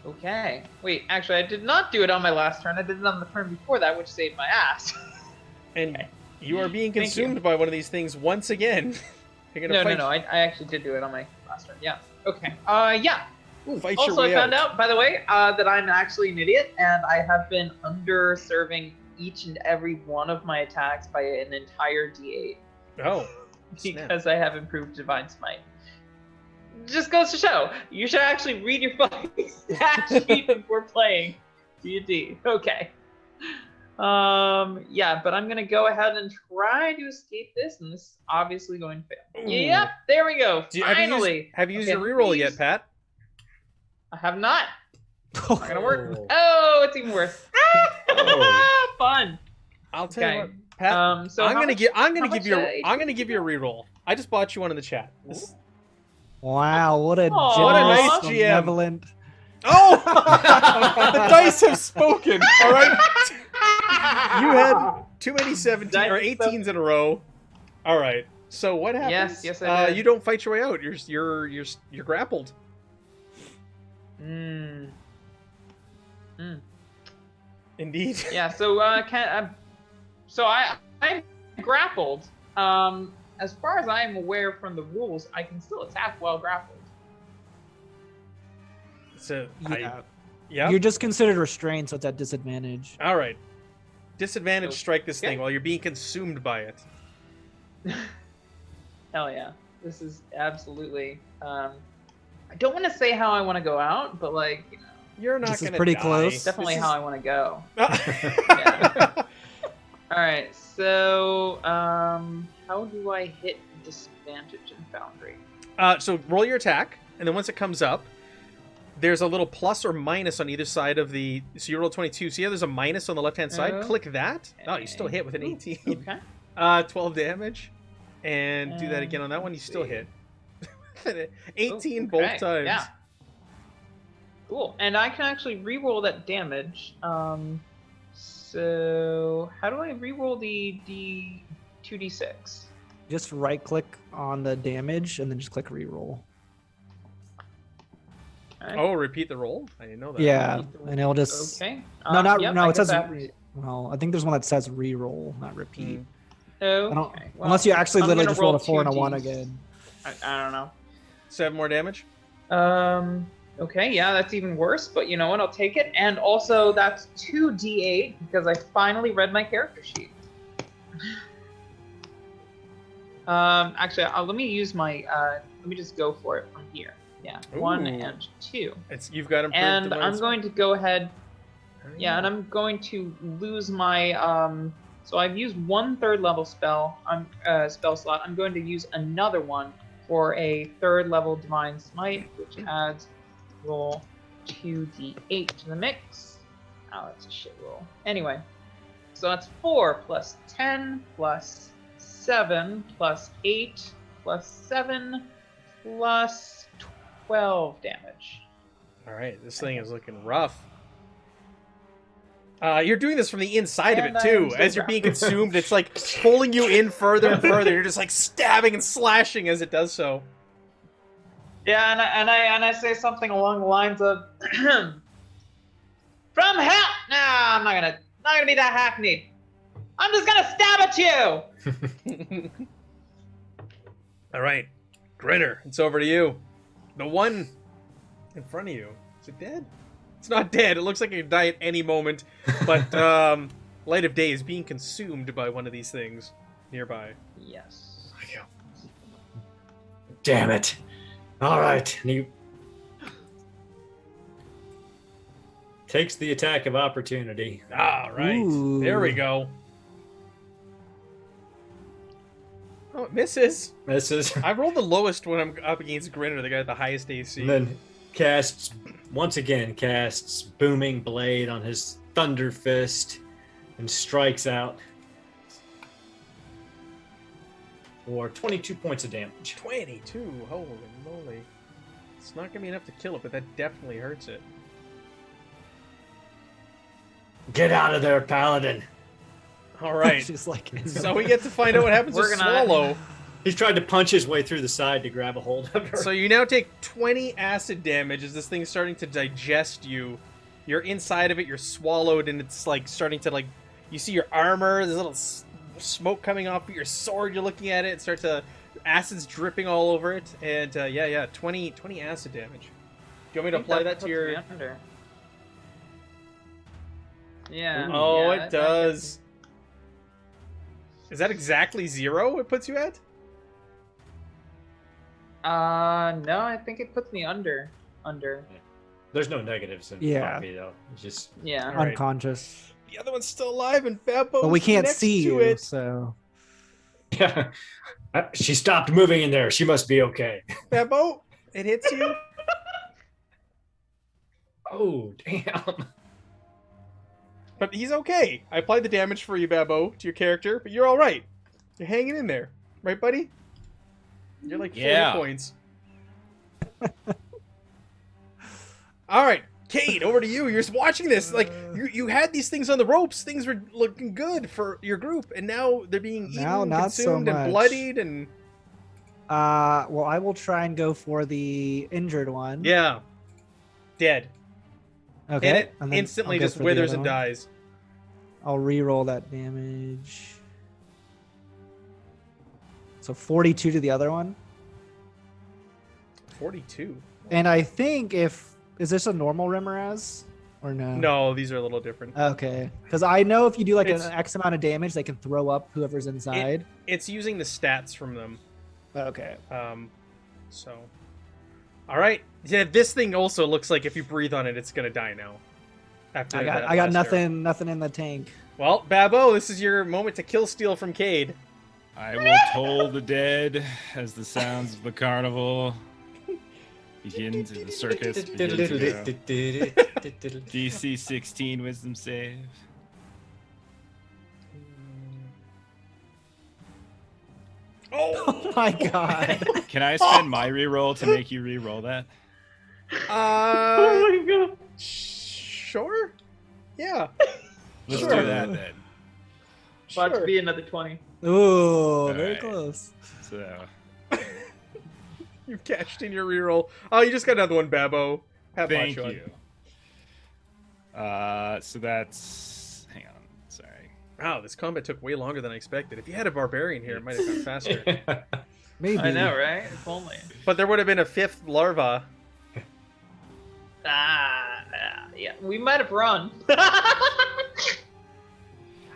Okay. Wait, actually, I did not do it on my last turn. I did it on the turn before that, which saved my ass. And Okay. you are being Thank you. consumed by one of these things once again. You're gonna fight, No. I actually did do it on my last turn. Yeah. Okay. Yeah. fight your Also, way I found out. out, by the way, that I'm actually an idiot, and I have been underserving each and every one of my attacks by an entire D8 Oh, snap. because I have improved Divine Smite. Just goes to show, you should actually read your fucking stat sheet before playing D&D. Okay. Yeah, but I'm gonna go ahead and try to escape this, and this is obviously going to fail. Ooh. Yep, there we go. Finally. Have you used Okay, your reroll please. yet, Pat? I have not. Not gonna work. Oh. Oh, it's even worse. Fun. I'll tell you Okay. what, Pat. So I'm how gonna much- give how much, I'm gonna give you a reroll. I just bought you one in the chat. Wow, what a Aw. What a generous, nice GM. benevolent. Oh, the dice have spoken. All right, you had too many 17 or Dice have 18s in a row. All right. So what happens? Yes, I did. You don't fight your way out. You're grappled. Indeed. Yeah. So I'm grappled. As far as I am aware from the rules, I can still attack while grappled. So Yeah. yeah. You're just considered restrained, so it's at disadvantage. All right. Disadvantage. Okay. Strike this thing while you're being consumed by it. Hell yeah. This is absolutely. I don't want to say how I want to go out, but like, you know, You're not This is gonna pretty die. close. definitely This how is- I want to go. Yeah. All right. So, how do I hit disadvantage in Foundry? So roll your attack, and then once it comes up, there's a little plus or minus on either side of the. So you roll 22. See how there's a minus on the left-hand side? Oh. Click that. Oh, you still Okay. hit with an 18. Okay. 12 damage. And do that again on that one. You still see. hit. 18 Oh, both okay, times. Yeah. Cool. And I can actually re-roll that damage. So how do I re-roll the 2d6? Just right click on the damage and then just click reroll. Alright. Oh, repeat the roll? I didn't know that. Yeah, and it'll just Okay. no, not yep, no. I It get says that. well, I think there's one that says reroll, not repeat. Okay. I don't, well, unless you actually I'm literally gonna just rolled a roll 4 and a 1 2Ds. again. I don't know. 7 more damage? Okay, yeah, that's even worse, but you know what? I'll take it. And also, that's 2d8 because I finally read my character sheet. Actually, let me use my. Let me just go for it from here. Yeah, 1 Ooh. and 2. You've got improved And divine I'm smite. going to go ahead. Very Yeah, and good. I'm going to lose my. So I've used 1 3rd level spell. Spell slot. I'm going to use another one for a 3rd level divine smite, which adds roll 2d8 to the mix. Oh, that's a shit roll. Anyway, so that's 4 plus 10 plus 7 plus 8 plus 7 plus 12 damage. All right, this thing is looking rough. You're doing this from the inside of And it I am too. so As you're proud. being consumed, it's like pulling you in further and further. You're just like stabbing and slashing as it does so. Yeah, and I say something along the lines of, "From hell." Nah, I'm not gonna be that hackneyed. I'm just gonna stab at you. All right, Grinner, it's over to you. The one in front of you. Is it dead? It's not dead. It looks like it could die at any moment. But Light of Day is being consumed by one of these things nearby. Yes. Damn it. All right. And he takes the attack of opportunity. All right. Ooh. There we go. Oh, it misses. Misses. I rolled the lowest when I'm up against Grinner, the guy with the highest AC. And then once again casts Booming Blade on his Thunder Fist and strikes out for 22 points of damage. 22. Holy moly. It's not going to be enough to kill it, but that definitely hurts it. Get out of there, Paladin. All right. She's like, So we get to find out what happens We're with gonna- Swallow. He's tried to punch his way through the side to grab a hold of her. So you now take 20 acid damage as this thing's starting to digest you. You're inside of it, you're swallowed, and it's like starting to like... You see your armor, there's a little smoke coming off of your sword, you're looking at it, start to... Acid's dripping all over it, and 20 acid damage. Do you want me to apply that to puts your... me under. Yeah. Oh, yeah, it that does. Is that exactly 0 it puts you at? No, I think it puts me under. There's no negatives in Yeah. coffee, though. It's just Yeah. All right. unconscious. The other one's still alive, and Babbo's But we can't next see to you, it. so yeah. She stopped moving in there. She must be okay. Babbo, it hits you. Oh, damn. But he's okay. I applied the damage for you, Babbo, to your character, but you're all right. You're hanging in there. Right, buddy? You're like 40 Yeah. points. All right, Cade, over to you. You're just watching this. Like, you had these things on the ropes. Things were looking good for your group, and now they're being eaten, Now, not so consumed, and much. bloodied, and... well, I will try and go for the injured one. Yeah. Dead. Okay. And it then instantly I'll go just for the withers other and one. dies. I'll re-roll that damage. So 42 to the other one. 42. And I think is this a normal Remoraz or no? No, these are a little different. Okay. Because I know if you do like an It's- X amount of damage, they can throw up whoever's inside. It's using the stats from them. Okay. So, all right. Yeah, this thing also looks like if you breathe on it, it's gonna die now. After I that got last arrow. nothing in the tank. Well, Babbo, this is your moment to kill steal from Cade. I will toll the dead as the sounds of the carnival begin to the circus begin to go. DC 16 wisdom save. Oh, Oh my god. Can I spend my reroll to make you reroll that? Oh my god. Sure. Yeah. Let's Sure. do that then. About Sure. to be another 20. Ooh, very Alright. close. So You've cashed in your reroll. Oh, you just got another one, Babbo. Have thank Macho on. you. So that's hang on, sorry. Wow, this combat took way longer than I expected. If you had a barbarian here, it might have gone faster. Maybe. I know, right? If only. But there would have been a fifth larva. Yeah. We might have run.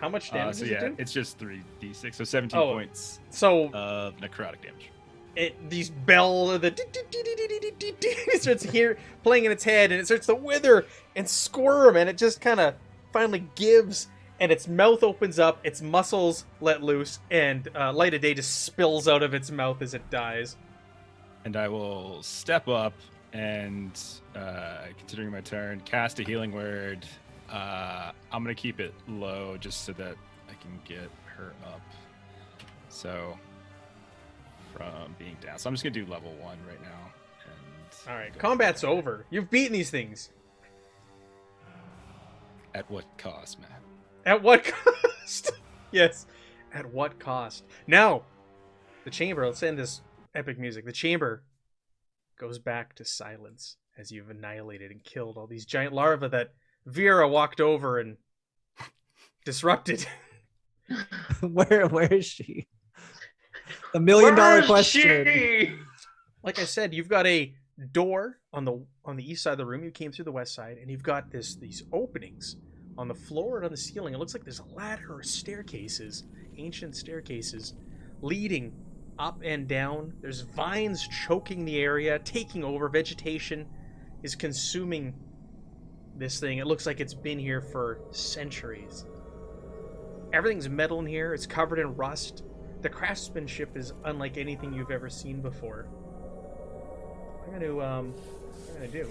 How much damage So does yeah, it do? it's just 3d6, so 17 Oh. points So of necrotic damage. these bell, it starts here playing in its head, and it starts to wither and squirm, and it just kind of finally gives, and its mouth opens up, its muscles let loose, and Light of Day just spills out of its mouth as it dies. And I will step up and, considering my turn, cast a healing word. I'm going to keep it low just so that I can get her up. So, from being down. So I'm just going to do level 1 right now. And All right, combat's over. You've beaten these things. At what cost, Matt? At what cost? Yes. At what cost? Now, the chamber, let's end this epic music. The chamber goes back to silence as you've annihilated and killed all these giant larvae that Vera walked over and disrupted. Where is she? The $1 million question. Like I said, you've got a door on the east side of the room. You came through the west side, and you've got these openings on the floor and on the ceiling. It looks like there's a ladder or staircases, ancient staircases, leading up and down. There's vines choking the area, taking over. Vegetation is consuming this thing. It looks like it's been here for centuries. Everything's metal in here. It's covered in rust. The craftsmanship is unlike anything you've ever seen before. I'm gonna do.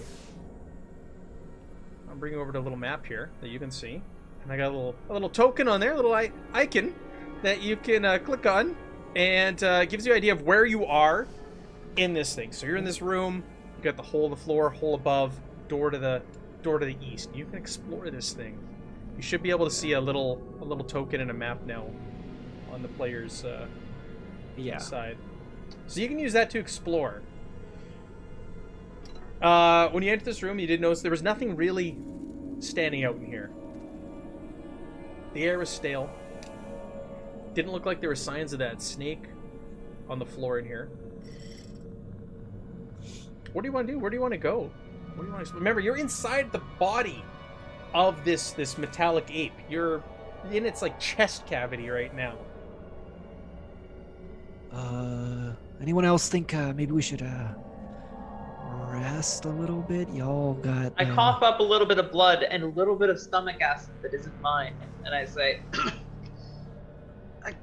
I'm bringing over to a little map here that you can see, and I got a little token on there, a little icon that you can click on, and gives you an idea of where you are in this thing. So you're in this room. You got the hole in the floor, hole above, door to the east. You can explore this thing. You should be able to see a little token and a map now on the player's side. So you can use that to explore. When you entered this room, you did notice there was nothing really standing out in here. The air was stale. Didn't look like there were signs of that snake on the floor in here. What do you want to do? Where do you want to go? What do you want to... Remember, you're inside the body of this metallic ape. You're in its like chest cavity right now. Anyone else think maybe we should rest a little bit? Y'all got... I cough up a little bit of blood and a little bit of stomach acid that isn't mine, and I say, I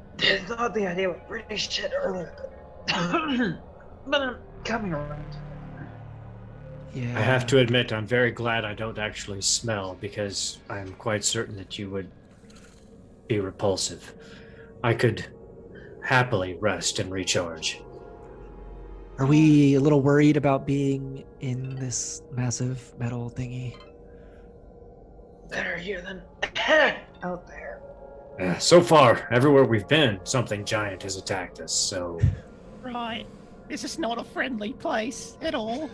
thought the idea was pretty shit earlier, but I'm coming around. Yeah. I have to admit, I'm very glad I don't actually smell, because I'm quite certain that you would be repulsive. I could happily rest and recharge. Are we a little worried about being in this massive metal thingy? Better here than out there. So far, everywhere we've been, something giant has attacked us, so... Right. This is not a friendly place at all.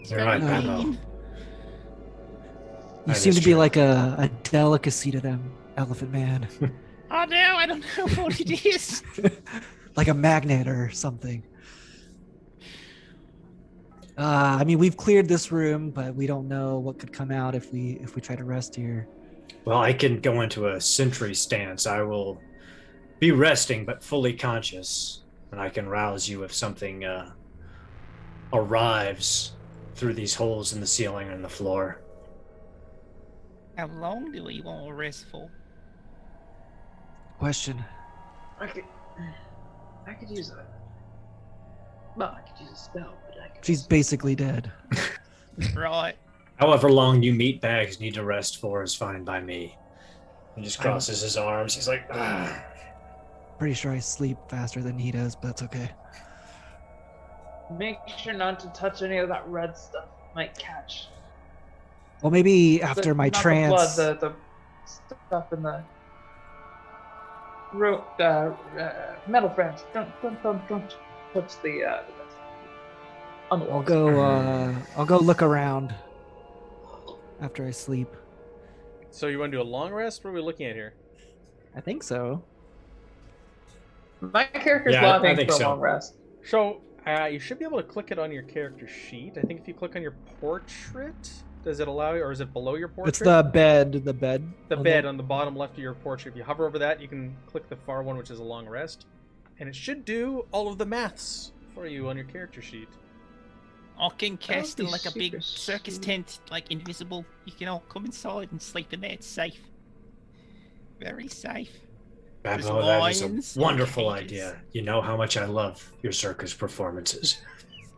It's You're right, very Pablo. mean. You That seem is to be true. like a delicacy to them, Elephant Man. Oh no, I don't know what it is. Like a magnet or something. I mean, we've cleared this room, but we don't know what could come out if we try to rest here. Well, I can go into a sentry stance. I will be resting, but fully conscious, and I can rouse you if something arrives through these holes in the ceiling and the floor. How long do we want to rest for? Question. I could use a... Well, I could use a spell, but I could... She's basically dead. Right. However long you meatbags need to rest for is fine by me. He just crosses his arms. He's like, ah. Pretty sure I sleep faster than he does, but that's okay. Make sure not to touch any of that red stuff. Might catch. Well, maybe after my Not trance. The blood, the stuff in the metal frames. Don't touch the on the I'll walls. go look around after I sleep. So you want to do a long rest? What are we looking at here? I think so. My character's Yeah, I lobbying think for a so. long rest. So you should be able to click it on your character sheet. I think if you click on your portrait, does it allow you, or is it below your portrait? It's the bed. The bed. The bed on the bottom left of your portrait. If you hover over that, you can click the far one, which is a long rest, and it should do all of the maths for you on your character sheet. I can cast be like a big super circus sweet. tent, like invisible. You can all come inside and sleep in there. It's safe. Very safe. Pablo, that is lions a and wonderful cages. idea. You know how much I love your circus performances.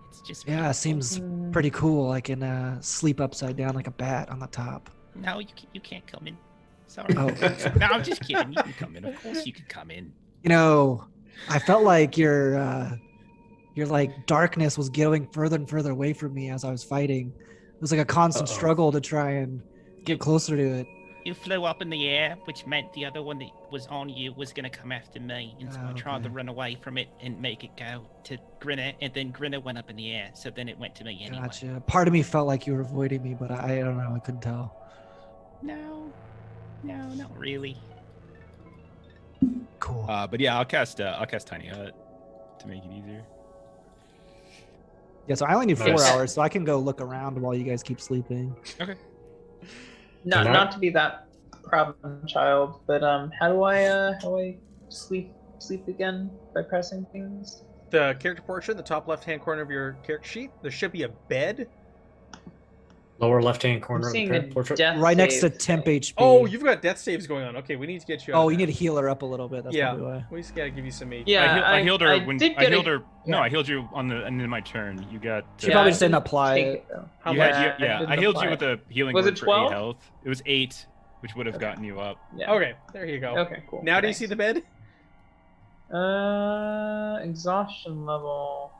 It's just Yeah, it beautiful. seems pretty cool. I can sleep upside down like a bat on the top. No, you can't come in. Sorry. Oh. No, I'm just kidding. You can come in. Of course you can come in. You know, I felt like your like darkness was going further and further away from me as I was fighting. It was like a constant Uh-oh. struggle to try and get closer to it. You flew up in the air, which meant the other one that was on you was gonna come after me, and so I tried to Okay. run away from it and make it go to Grinner, and then Grinner went up in the air, so then it went to me anyway. Gotcha. Part of me felt like you were avoiding me, but I don't know. I couldn't tell. No, not really. Cool. But yeah, I'll cast Tiny Hut to make it easier. Yeah, so I only need 4 Nice. hours, so I can go look around while you guys keep sleeping. Okay. Not to be that problem child, but how do I sleep again by pressing things? The character portrait, the top left-hand corner of your character sheet, there should be a bed. Lower left-hand I'm corner of the seeing parent a portrait. death Right next to save. temp HP. Oh, you've got death saves going on. Okay, we need to get you out Oh, of you that. need to heal her up a little bit. That's Yeah, probably why. we just gotta give you some HP. Yeah, I healed her I when did I get healed her. No, yeah. I healed you on the end of my turn. You got. She Yeah, probably I just didn't didn't apply take it. though. How You much? had, I yeah, didn't I healed apply you with it. a healing Was word it for 12? 8 health. It was 8, which would have Okay. gotten you up. Yeah. Okay, there you go. Okay, cool. Now do you Thanks. see the bed? Exhaustion level.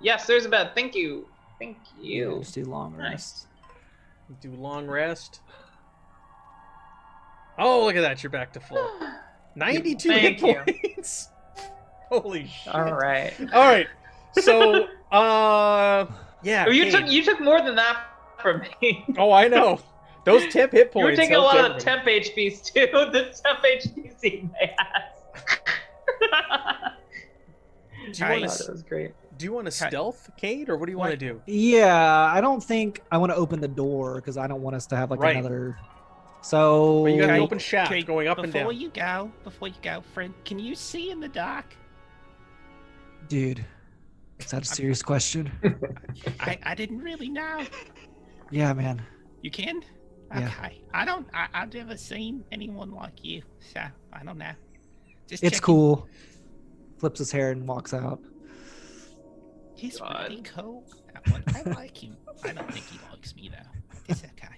Yes, there's a bed. Thank you. Thank Yeah, you. just do long Nice. rest. Do long rest. Oh, look at that! You're back to full. 92 Thank you. hit points. Holy shit! All right. All right. So, yeah. Oh, you Cade. took more than that from me. Oh, I know. Those temp hit You were points. taking a helped lot of everybody. temp HPs too. The temp HPs eat my ass. Do you want God, to? that was great. Do you want to stealth, Cade, or what do you want to do? Yeah, I don't think I want to open the door because I don't want us to have like Right. another. So But you got an Okay. open shaft Okay, going up and before down. you go, friend, can you see in the dark? dude, is that a serious question? I didn't really know. Yeah, man. You can? Yeah. Okay. I've never seen anyone like you, so I don't know. Just It's checking. cool. Flips his hair and walks out. He's God. pretty cool. That one. I like him. I don't think he likes me though. It's okay.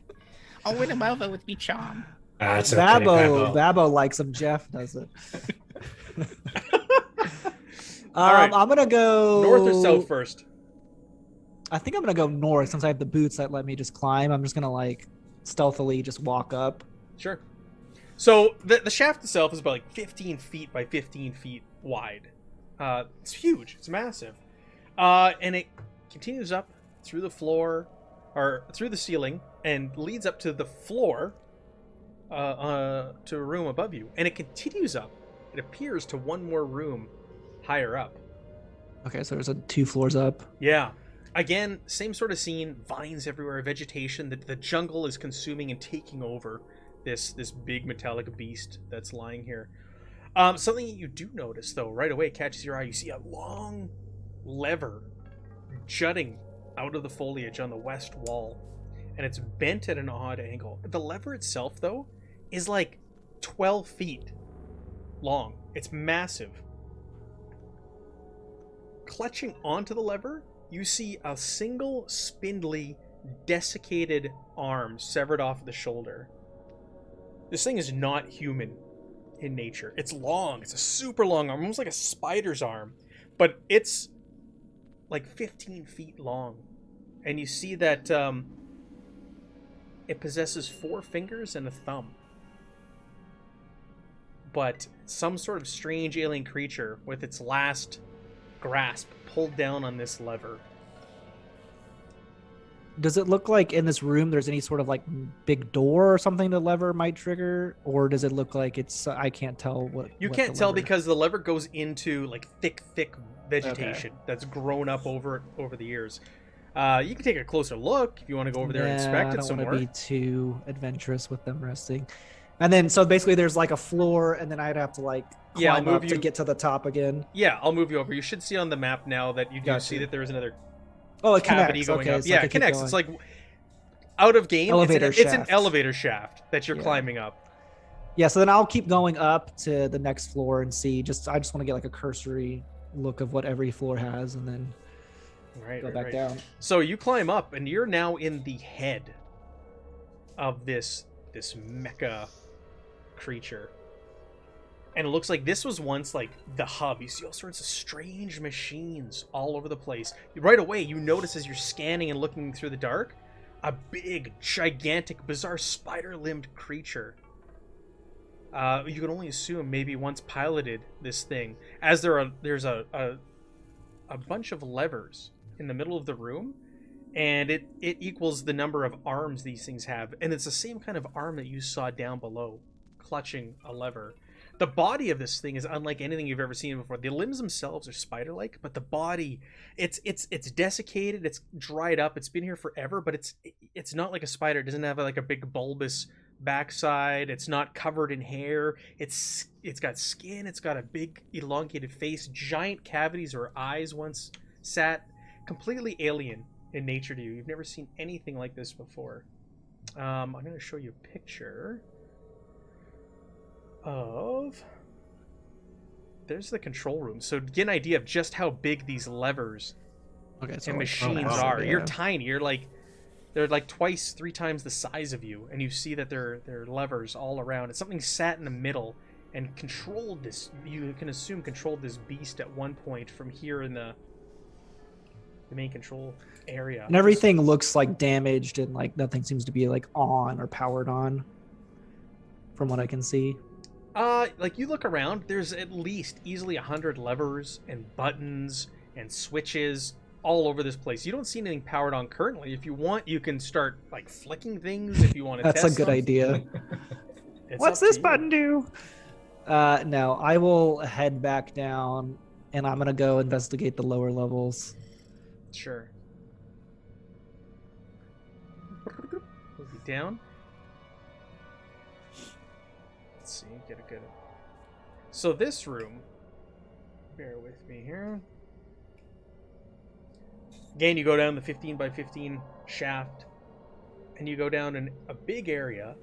I'll win him over with me charm. That's okay, Babbo, Babbo. Babbo likes him. Jeff does it. All right. I'm gonna go North or south first? I think I'm gonna go north since I have the boots that let me just climb. I'm just gonna like stealthily just walk up. Sure. So the shaft itself is about like 15 feet by 15 feet wide. It's huge. It's massive. And it continues up through the floor, or through the ceiling, and leads up to the floor, to a room above you. And it continues up. It appears to one more room higher up. Okay, so there's 2 floors up. Yeah. Again, same sort of scene. Vines everywhere, vegetation. The jungle is consuming and taking over this big metallic beast that's lying here. Something you do notice, though, right away catches your eye. You see a long lever jutting out of the foliage on the west wall, and it's bent at an odd angle. The lever itself, though, is like 12 feet long. It's massive. Clutching onto the lever, you see a single spindly, desiccated arm severed off the shoulder. This thing is not human in nature. It's long. It's a super long arm, almost like a spider's arm, but it's like 15 feet long. And you see that it possesses 4 fingers and a thumb. But some sort of strange alien creature with its last grasp pulled down on this lever. Does it look like in this room there's any sort of like big door or something the lever might trigger, or does it look like it's I can't tell what You what can't the tell lever- because the lever goes into like thick vegetation that's grown up over the years. You can take a closer look if you want to go over there and inspect I it don't some want more. to be too adventurous with them resting. And then so basically there's like a floor, and then I'd have to like Yeah, I'll climb move up to you- get to the top again. Yeah, I'll move you over. You should see on the map now that you do Gotcha. see that there is another Oh, it cavity connects. going Okay, up. so Yeah, I it can keep connects. going. It's like out of game. Elevator it's an shaft. elevator shaft that you're Yeah. climbing up. Yeah, so then I'll keep going up to the next floor and see. I just want to get like a cursory look of what every floor has, and then Right, go right, back right. down. So you climb up, and you're now in the head of this mecha creature. And it looks like this was once like the hub. You see all sorts of strange machines all over the place. Right away, you notice as you're scanning and looking through the dark, a big, gigantic, bizarre spider-limbed creature. You can only assume maybe once piloted this thing, as there's a bunch of levers in the middle of the room, and it equals the number of arms these things have, and it's the same kind of arm that you saw down below, clutching a lever. The body of this thing is unlike anything you've ever seen before. The limbs themselves are spider-like, but the body, it's desiccated, it's dried up, it's been here forever, but it's not like a spider. It doesn't have like a big bulbous backside. It's not covered in hair. It's got skin. It's got a big elongated face, giant cavities where eyes once sat. Completely alien in nature to you. You've never seen anything like this before. I'm going to show you a picture of... There's the control room. So to get an idea of just how big these levers and machines are. You're tiny. You're like... They're like twice, 3 times the size of you, and you see that they're levers all around. And something sat in the middle and controlled this. You can assume controlled this beast at one point from here in the main control area. And everything looks like damaged, and like nothing seems to be like on or powered on, from what I can see. Like you look around, there's at least easily 100 levers and buttons and switches all over this place. You don't see anything powered on currently. If you want, you can start like flicking things if you want to That's test a good them. idea. It's What's up this to you. button do? No, I will head back down, and I'm gonna go investigate the lower levels. Sure. Move you down. Let's see, get a good... So this room, bear with me here. Again, you go down the 15 by 15 shaft, and you go down in a big area.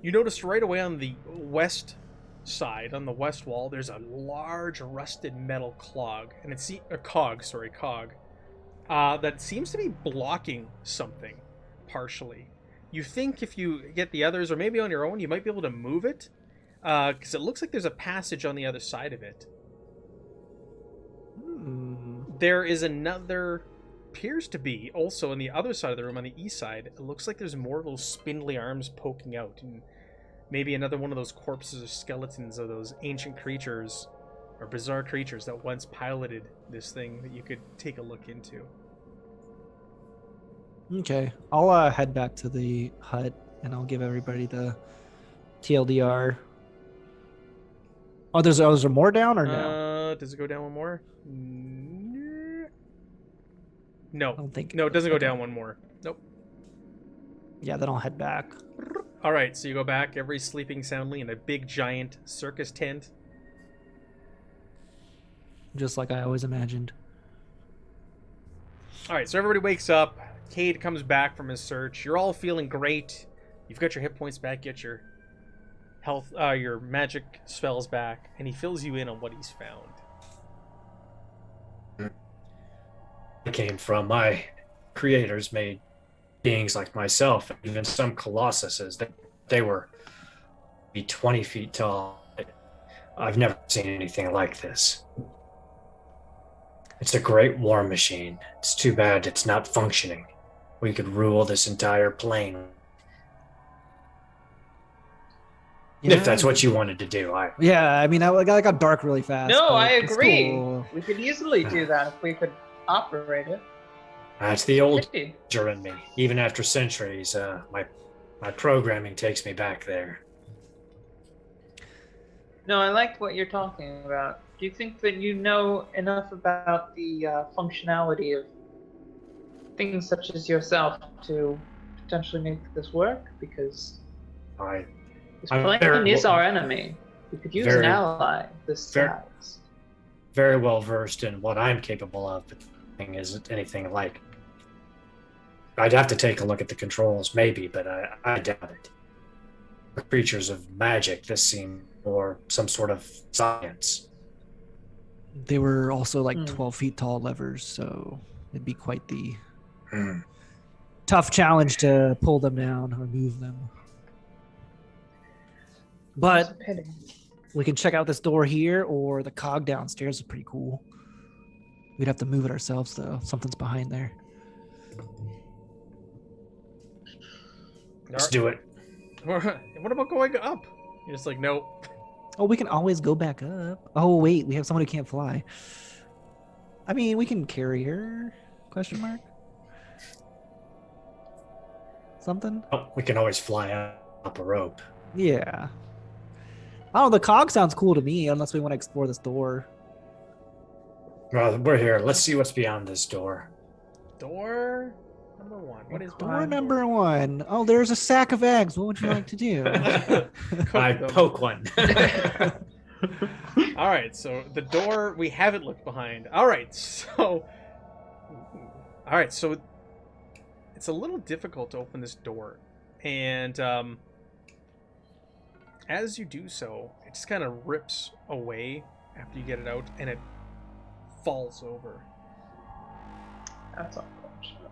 You notice right away on the west side, on the west wall, there's a large rusted metal cog, and it's a cog, that seems to be blocking something partially. You think if you get the others, or maybe on your own, you might be able to move it, because it looks like there's a passage on the other side of it. There is another... appears to be also on the other side of the room, on the east side. It looks like there's more of those spindly arms poking out, and maybe another one of those corpses or skeletons of those ancient creatures or bizarre creatures that once piloted this thing that you could take a look into. Okay, I'll head back to the hut, and I'll give everybody the TLDR. Oh, there's more down or no? Does it go down one more? No. I don't think. No, it doesn't go down one more. Nope. Yeah, then I'll head back. All right, so you go back, everybody's sleeping soundly in a big giant circus tent. Just like I always imagined. All right, so everybody wakes up. Cade comes back from his search. You're all feeling great. You've got your hit points back, get your health, your magic spells back, and he fills you in on what he's found. Came from my creators made beings like myself, even some colossuses. They were be 20 feet tall. I've never seen anything like this. It's a great war machine. It's too bad it's not functioning. We could rule this entire plane. Yeah. If that's what you wanted to do. Yeah, I mean, I got dark really fast. No, but I it's agree. cool. We could easily do that if we could operate it. That's the old Maybe. soldier in me. Even after centuries, my programming takes me back there. No, I liked what you're talking about. Do you think that you know enough about the functionality of things such as yourself to potentially make this work? Because this I'm plane very is well- our enemy. We could use an very- ally this very- size. Very well versed in what I'm capable of, but the thing isn't anything like. I'd have to take a look at the controls, maybe, but I doubt it. For creatures of magic, this seemed more some sort of science. They were also like Hmm. 12 feet tall levers, so it'd be quite the Hmm. tough challenge to pull them down or move them. It's a But pity. we can check out this door here, or the cog downstairs is pretty cool. We'd have to move it ourselves, though. Something's behind there. Let's do it. What about going up? You're just like, nope. Oh, we can always go back up. Oh wait, we have someone who can't fly. I mean, we can carry her? Question mark. Something? Oh, we can always fly up a rope. Yeah. Oh, the cog sounds cool to me, unless we want to explore this door. Well, we're here. Let's see what's beyond this door. Door number 1. What is Door behind number 1. Oh, there's a sack of eggs. What would you like to do? I them. poke one. All right, so the door we haven't looked behind. All right, so it's a little difficult to open this door, and as you do so, it just kind of rips away after you get it out, and it falls over. That's unfortunate.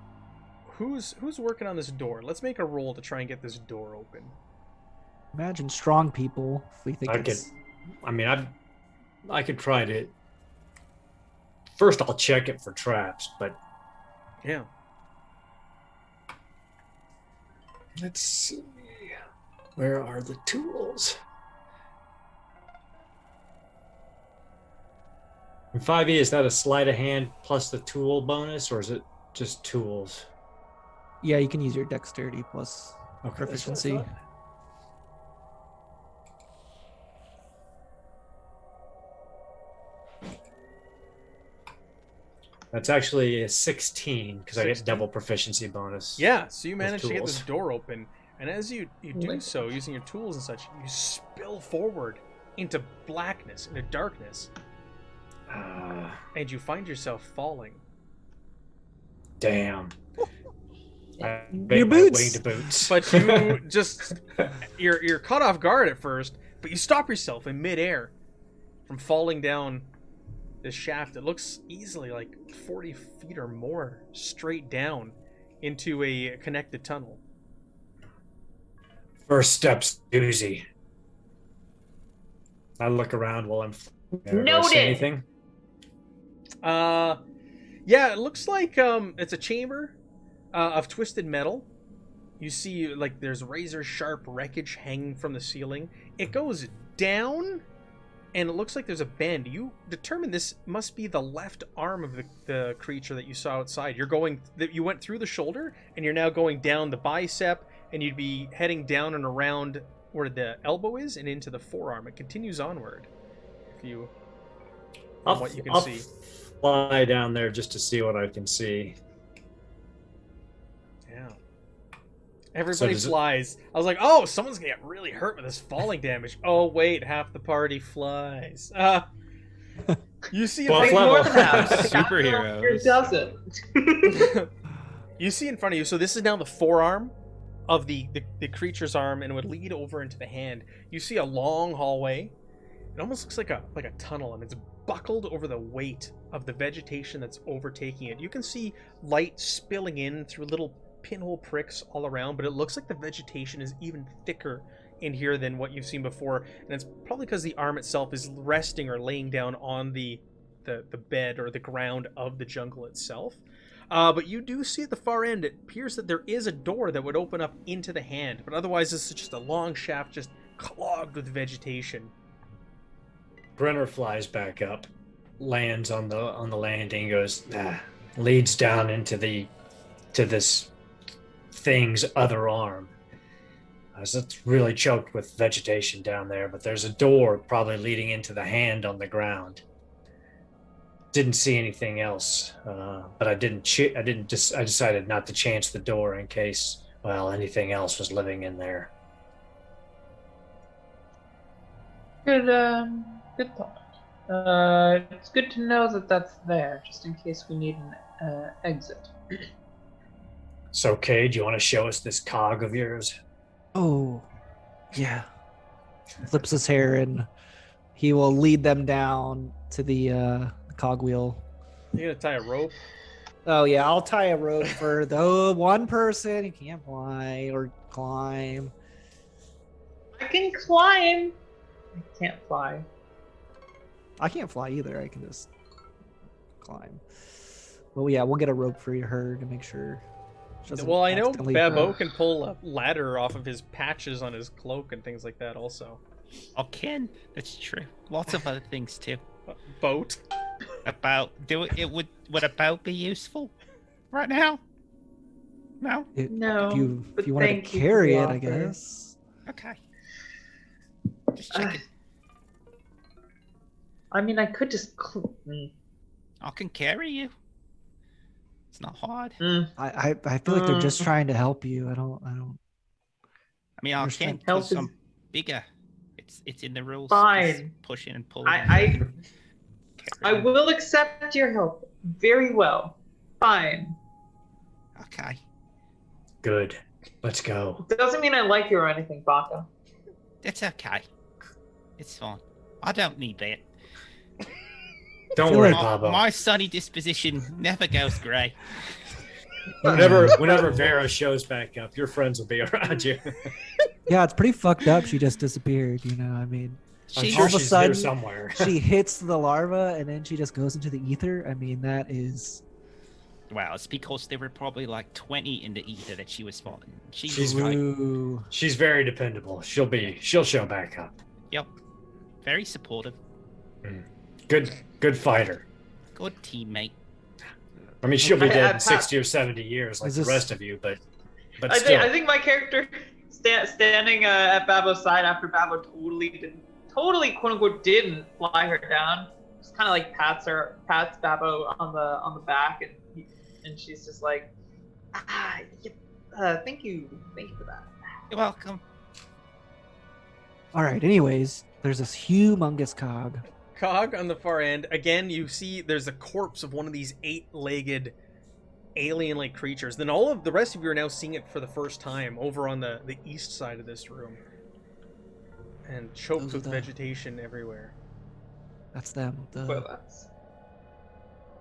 Who's working on this door? Let's make a roll to try and get this door open. Imagine strong people if we think it's... I could try to. First, I'll check it for traps, but Yeah. let's see. Where are the tools? In 5e, is that a sleight of hand plus the tool bonus, or is it just tools? Yeah, you can use your dexterity plus Okay, that's what I proficiency. thought. That's actually a 16 because I get 16? double proficiency bonus. Yeah, so you With manage to get this tools. door open, and as you do so, using your tools and such, you spill forward into blackness, into darkness, and you find yourself falling. Damn. I Your made my boots. way to boots. But you just you're caught off guard at first, but you stop yourself in midair from falling down this shaft. It looks easily like 40 feet or more straight down into a connected tunnel. First step's doozy. I look around while I'm. Do I see Noted. anything? Yeah, it looks like it's a chamber of twisted metal. You see, like, there's razor sharp wreckage hanging from the ceiling. It goes down, and it looks like there's a bend. You determine this must be the left arm of the creature that you saw outside. You went through the shoulder, and you're now going down the bicep, and you'd be heading down and around where the elbow is and into the forearm. It continues onward. If you, from what you can I'll see. fly down there just to see what I can see. Yeah. Everybody does it- flies. I was like, oh, someone's gonna get really hurt with this falling damage. Oh, wait, half the party flies. You see in Well, front Big level. more than half. Superheroes. It doesn't. You see in front of you, so this is now the forearm of the creature's arm, and it would lead over into the hand. You see a long hallway. It almost looks like a tunnel, and it's buckled over the weight of the vegetation that's overtaking it. You can see light spilling in through little pinhole pricks all around, but it looks like the vegetation is even thicker in here than what you've seen before, and it's probably because the arm itself is resting or laying down on the bed or the ground of the jungle itself. But you do see at the far end, it appears that there is a door that would open up into the hand, but otherwise this is just a long shaft just clogged with vegetation. Brenner flies back up, lands on the landing, goes, leads down into this thing's other arm. So it's really choked with vegetation down there, but there's a door probably leading into the hand on the ground. Didn't see anything else, but I decided not to chance the door in case, well, anything else was living in there. Good thought. It's good to know that that's there, just in case we need an exit. So, Cade, you want to show us this cog of yours? Oh, yeah. Flips his hair and he will lead them down to the cogwheel. You're gonna tie a rope. Oh yeah, I'll tie a rope for the one person who can't fly or climb. I can climb. I can't fly. I can't fly either. I can just climb. Well, yeah, we'll get a rope for her to make sure. doesn't Well, I know accidentally- Babbo can pull a ladder off of his patches on his cloak and things like that also. Oh, Ken, that's true. Lots of other things too. Boat. About would a boat be useful right now? No. No. If you wanted to thank you carry for it, the I offer. guess. Okay. Just checking. I mean, I could just. I can carry you. It's not hard. I feel like they're just trying to help you. I don't. I mean, I Understand. can Help because is- I'm bigger. It's in the rules. Fine. Just pushing and pulling. I Carrying. will accept your help. Very well. Fine. Okay. Good. Let's go. Doesn't mean I like you or anything, Baka. That's okay. It's fine. I don't need that. Don't feel worry, like- Pablo. My sunny disposition never goes grey. Whenever Vera shows back up, your friends will be around you. Yeah, it's pretty fucked up. She just disappeared. I mean, I'm She- sure all of a she's sudden, here somewhere. she hits the larva and then she just goes into the ether. I mean, that is. Well, it's because there were probably like 20 in the ether that she was fighting. She's right. Ooh. She's very dependable. She'll show back up. Yep. Very supportive. Good fighter. Good teammate. I mean, she'll be I- dead I- in 60 or 70 years like Is the this- rest of you, but I still. think my character standing at Babbo's side after Babbo totally quote unquote didn't fly her down. Just kind of like pats Babbo on the back, and she's just like, thank you for that. You're welcome. All right. Anyways, there's this humongous cog. Cog on the far end. Again, you see there's a corpse of one of these 8-legged alien-like creatures. Then all of the rest of you are now seeing it for the first time over on the east side of this room. And choked Those are with the- vegetation everywhere. That's them. Well, that's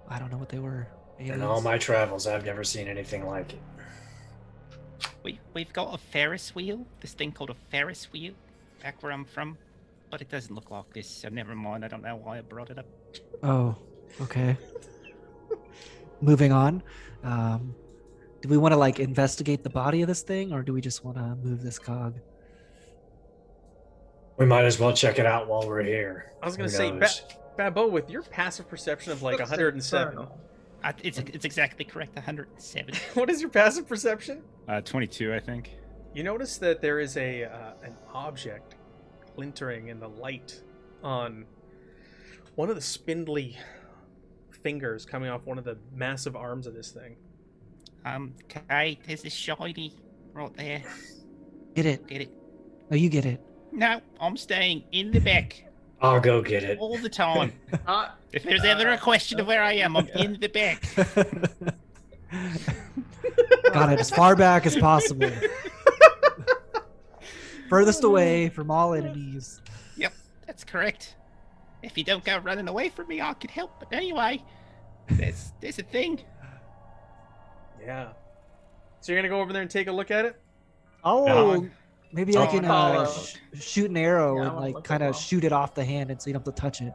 I don't know what they were. In Aliens. all my travels, I've never seen anything like it. We've got a Ferris wheel. This thing called a Ferris wheel back where I'm from. But it doesn't look like this, so never mind. I don't know why I brought it up. Oh, okay. Moving on. Do we want to investigate the body of this thing, or do we just want to move this cog? We might as well check it out while we're here. I was going to Who say, knows? Babbo, with your passive perception of like looks 107, infernal. It's exactly correct. 107. what is your passive perception? 22, I think. You notice that there is an object glintering in the light on one of the spindly fingers coming off one of the massive arms of this thing. Okay, there's a shiny right there. Get it? Get it? No, you get it. No, I'm staying in the back I'll go get it. all the time. Uh, If there's ever a question of where I am, I'm in the back. Got it as far back as possible. Furthest away from all enemies. Yep, that's correct. If you don't go running away from me, I can help. But anyway, there's a thing. Yeah. So you're gonna go over there and take a look at it? Oh, maybe I Oh, can no. shoot an arrow Yeah, I and wanna look kind as of well. shoot it off the hand, and so you don't have to touch it.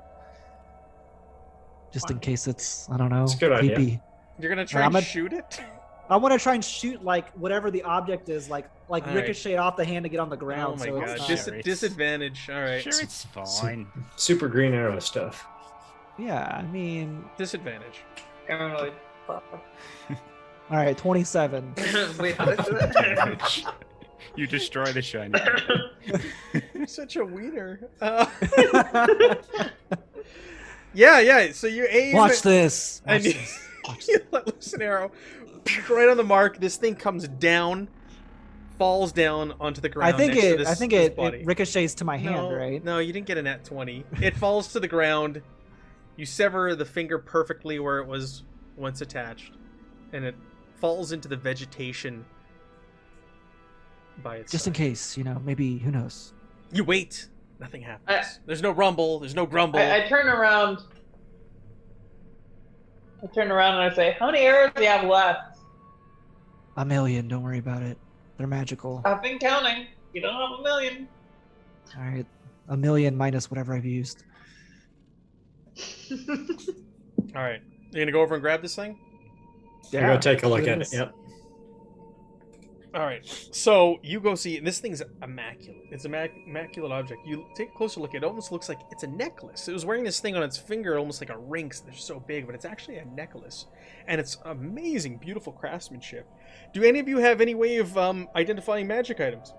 Just in Fine. case it's, I don't know, It's a good idea. creepy. You're gonna try I'm and a- shoot it? I want to try and shoot whatever the object is, like right. ricochet off the hand to get on the ground. Oh my so god. it's not, Sure, it's- Disadvantage. All right. Sure, it's fine. Super green arrow stuff. yeah, I mean, Disadvantage. paranoid. all right, 27. Wait, what? You destroy the shiny. You're such a wiener. Yeah. So you aim. Watch this. And Watch you, this. you let loose an arrow. Right on the mark. This thing comes down, falls down onto the ground. I think next to it. this, I think this it body. ricochets to my hand, No, right? No, you didn't get a nat 20. It falls to the ground. You sever the finger perfectly where it was once attached, and it falls into the vegetation by itself. Just in case, maybe who knows? You wait. Nothing happens. There's no rumble. There's no grumble. I turn around. And I say, "How many arrows do you have left?" A million. Don't worry about it. They're magical. I've been counting. You don't have a million. All right, a million minus whatever I've used. All right. You gonna go over and grab this thing? Yeah, go take a look look at at it. this. Yep. All right, so you go see this thing's immaculate. It's an immaculate object. You take a closer look. It almost looks like it's a necklace. It was wearing this thing on its finger, almost like a ring. They're so big, but it's actually a necklace, and it's amazing, beautiful craftsmanship. Do any of you have any way of identifying magic items?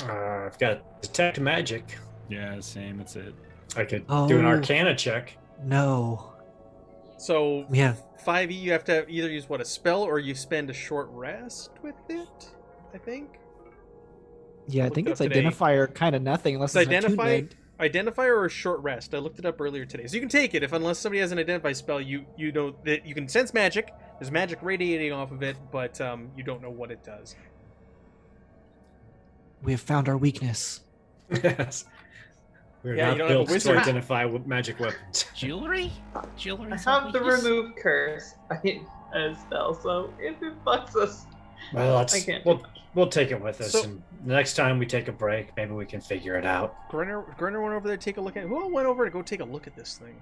I've got detect magic. Yeah, same. That's it. I could do an Arcana check. No. So We have 5e, you have to either use a spell or you spend a short rest with it. I think. Yeah, I Looked think it it's up today. identifier kind of nothing unless It's it's identifier or a short rest. I looked it up earlier today, so you can take it unless somebody has an identify spell. You know that you can sense magic. There's magic radiating off of it, but you don't know what it does. We have found our weakness. Yes. We're Yeah, you not don't have a built to wizard. identify with magic weapons. Jewelry? Jewelry. I have the remove curse as spell, so if it fucks us, Well, I can't do we'll take it with us, So- and the next time we take a break, maybe we can figure it out. Grinner went over there to take a look at it. Who all went over to go take a look at this thing?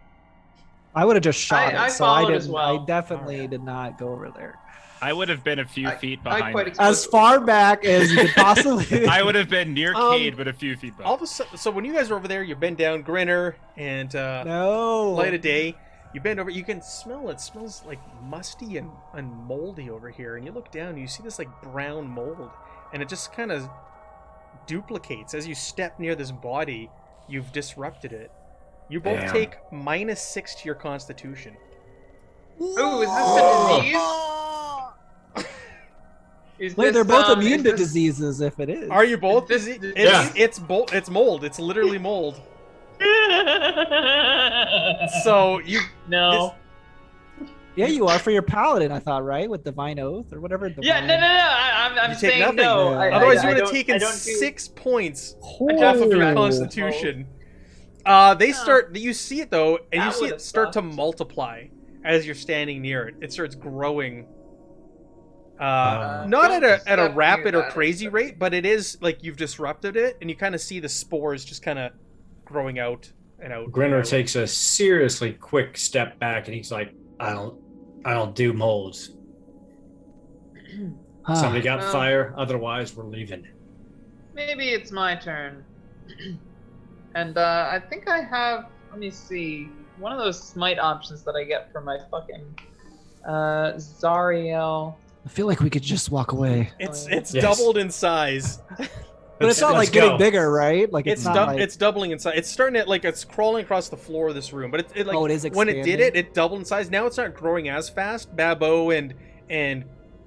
I would have just shot I it, so I followed didn't. as well. I definitely Alright. did not go over there. I would have been a few feet I behind. quite it. expect- As far back as you could possibly. I would have been near Cade, but a few feet All behind. of a sudden, so when you guys are over there, you bend down, Grinner and No. Light of Day. You bend over, you can smell it. It smells like musty and moldy over here. And you look down, and you see this like brown mold, and it just kind of duplicates as you step near this body. You've disrupted it. You both Damn. take -6 to your Constitution. Ooh, is this a disease? Is Wait, this, they're both is immune to this- diseases if it is. Are you both? This- It's Yeah. it's mold. It's literally mold. So you no. Yeah, you are for your paladin, I thought, right? With Divine Oath or whatever. Yeah, Divine... no. I'm You take saying nothing. no. Yeah. Otherwise, you I would have don't- taken I don't do- 6 points Oh. off of your Right. Constitution. They start. You see it though, and you That see it would've start to sucked. multiply as you're standing near it. It starts growing. Not Don't at a step rapid near or that, crazy it's- rate, but it is like you've disrupted it, and you kind of see the spores just kind of growing out and out. Grinner and out. takes a seriously quick step back, and he's like, "I don't do molds. Ah. Somebody got Well- fire. Otherwise, we're leaving." Maybe it's my turn. And I think I have. Let me see. One of those smite options that I get for my fucking Zariel. I feel like we could just walk away. It's Yes. doubled in size. But it's not Let's like getting go. bigger, right? Like It's it's, not like... it's doubling in size. It's starting to like it's crawling across the floor of this room, but it like Oh, it is when it did expanding? it doubled in size. Now it's not growing as fast. Babbo and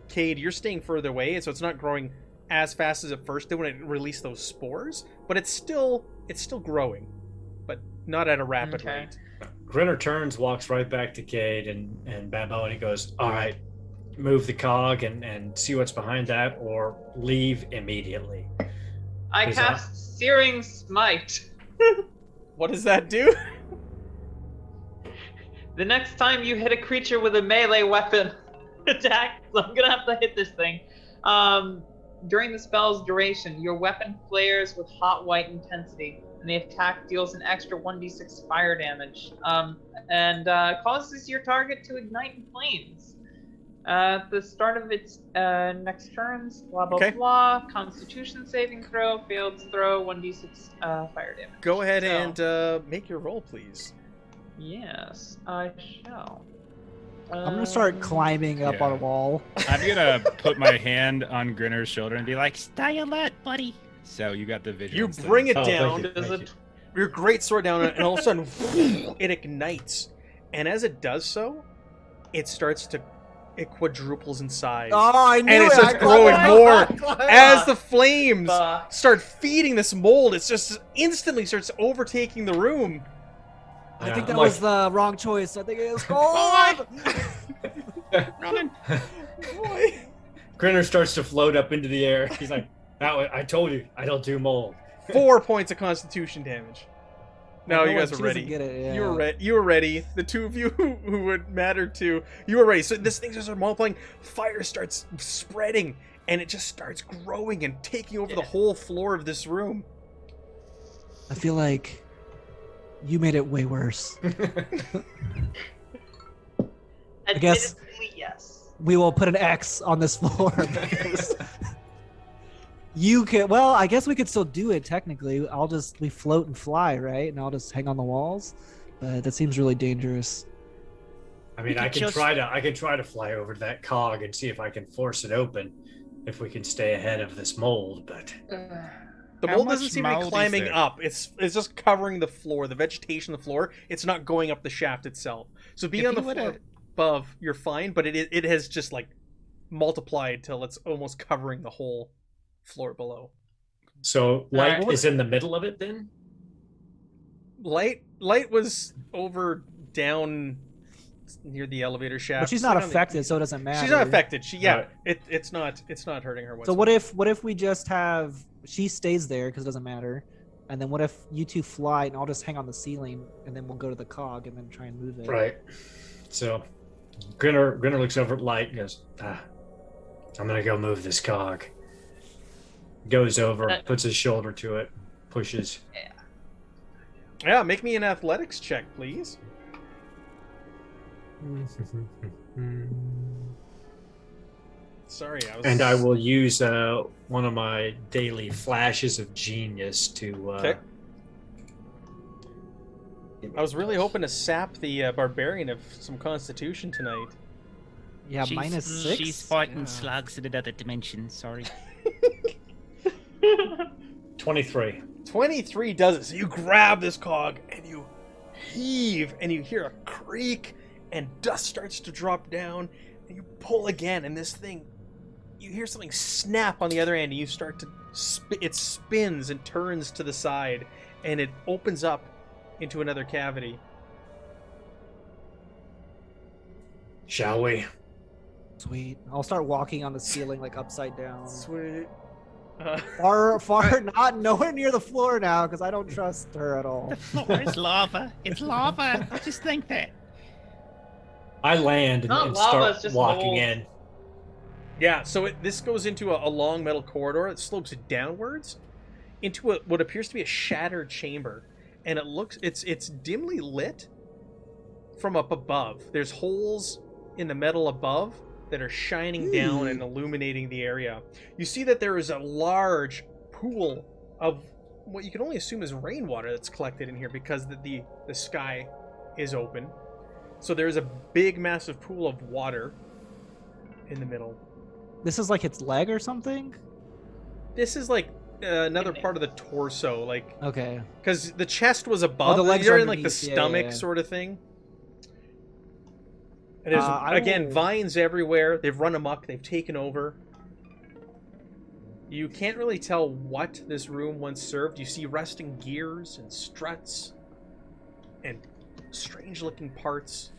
Cade, you're staying further away, so it's not growing as fast as it first did when it released those spores. But it's still growing, but not at a rapid Okay. rate. Grinner turns, walks right back to Cade and Babbo, and he goes, "All right, move the cog and see what's behind that, or leave immediately." I Is cast Searing Smite. What does that do? The next time you hit a creature with a melee weapon attack, so I'm gonna have to hit this thing. During the spell's duration, your weapon flares with hot white intensity, and the attack deals an extra 1d6 fire damage, and causes your target to ignite in flames. At the start of its next turns, blah blah Okay. blah. Constitution saving throw, failed throw, 1d6 fire damage. Go ahead So- and make your roll, please. Yes, I shall. I'm gonna start climbing up on a Yeah. wall. I'm gonna put my hand on Grinner's shoulder and be like, "Stay alert, buddy." So you got the You vigilance. thing. bring it Oh, thank down. you. Does Thank it? Your great sword down, and all of a sudden, it ignites. And as it does so, it quadruples in size. Oh, I knew And it it! starts I growing climbed more up, I climbed As up. the flames Fuck. start feeding this mold, it's just instantly starts overtaking the room. I Yeah, think that I'm was the wrong choice. I think it was gold. Running. Boy. Grinner starts to float up into the air. He's like, I told you, I don't do mold." 4 points of Constitution damage. Now you Oh, guys she are doesn't ready. Get it, yeah. You were ready. You were ready. The two of you who would matter to, you were ready. So this thing just starts multiplying. Fire starts spreading, and it just starts growing and taking over the whole floor of this room. I feel like you made it way worse. guess- Admittedly, yes. We will put an X on this floor. because You can. Well, I guess we could still do it technically. We float and fly, right? And I'll just hang on the walls. But that seems really dangerous. I mean, could I can just- try to fly over to that cog and see if I can force it open, if we can stay ahead of this mold. But The How mold much doesn't seem to be mold is climbing there? up. It's just covering the floor, the vegetation on the floor. It's not going up the shaft itself. So being If on the you floor would've- above, you're fine, but it has just like multiplied till it's almost covering the whole floor below. so light Alright. is in the middle of it then? Light was over down near the elevator shaft. But she's not Like on the- affected, so it doesn't matter. She's not affected. Right. It's not hurting her. So Whatsoever. what if we just have she stays there because it doesn't matter, and then what if you two fly and I'll just hang on the ceiling and then we'll go to the cog and then try and move it. Right. So Grinner looks over at Light and goes, I'm gonna go move this cog. Goes over, puts his shoulder to it, pushes. Yeah, make me an athletics check, please. Sorry, And I will use one of my daily flashes of genius to. Okay. I was really hoping to sap the barbarian of some constitution tonight. Yeah, She's- -6. She's fighting Yeah. slugs in another dimension. Sorry. 23. 23 does it. So you grab this cog and you heave and you hear a creak and dust starts to drop down and you pull again and this thing, you hear something snap on the other end and you start to, it spins and turns to the side and it opens up into another cavity. Shall we? Sweet. I'll start walking on the ceiling like upside down. Sweet. Far, not nowhere near the floor now because I don't trust her at all. The floor is lava. It's lava. I just think that. I land and, Not and lava, start it's just walking mold. in. Yeah, so this goes into a long metal corridor that slopes downwards into what appears to be a shattered chamber, and it's dimly lit from up above. There's holes in the metal above that are shining down and illuminating the area. You see that there is a large pool of what you can only assume is rainwater that's collected in here because the sky is open. So there's a big, massive pool of water in the middle. This is like its leg or something? This is like another part of the torso, like Okay. because the chest was above. the legs You're are in like the underneath. Yeah, stomach yeah. sort of thing. And there's I again will- vines everywhere. They've run amok. They've taken over. You can't really tell what this room once served. You see rusting gears and struts and strange-looking parts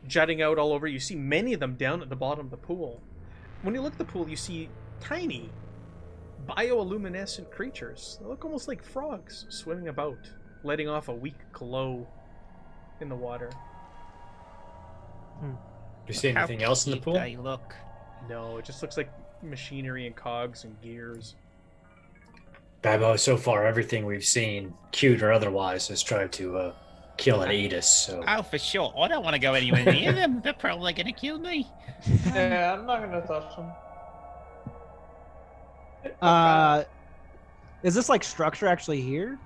jutting out all over. You see many of them down at the bottom of the pool. When you look at the pool, you see tiny bioluminescent creatures. They look almost like frogs swimming about, letting off a weak glow in the water. Do you see How anything else in the cute pool? They look. No, it just looks like machinery and cogs and gears. Babbo, so far everything we've seen, cute or otherwise, has tried to kill and eat us. So Oh, for sure. I don't want to go anywhere near them. They're probably gonna kill me. Yeah, I'm not gonna touch them. Is this like structure actually here?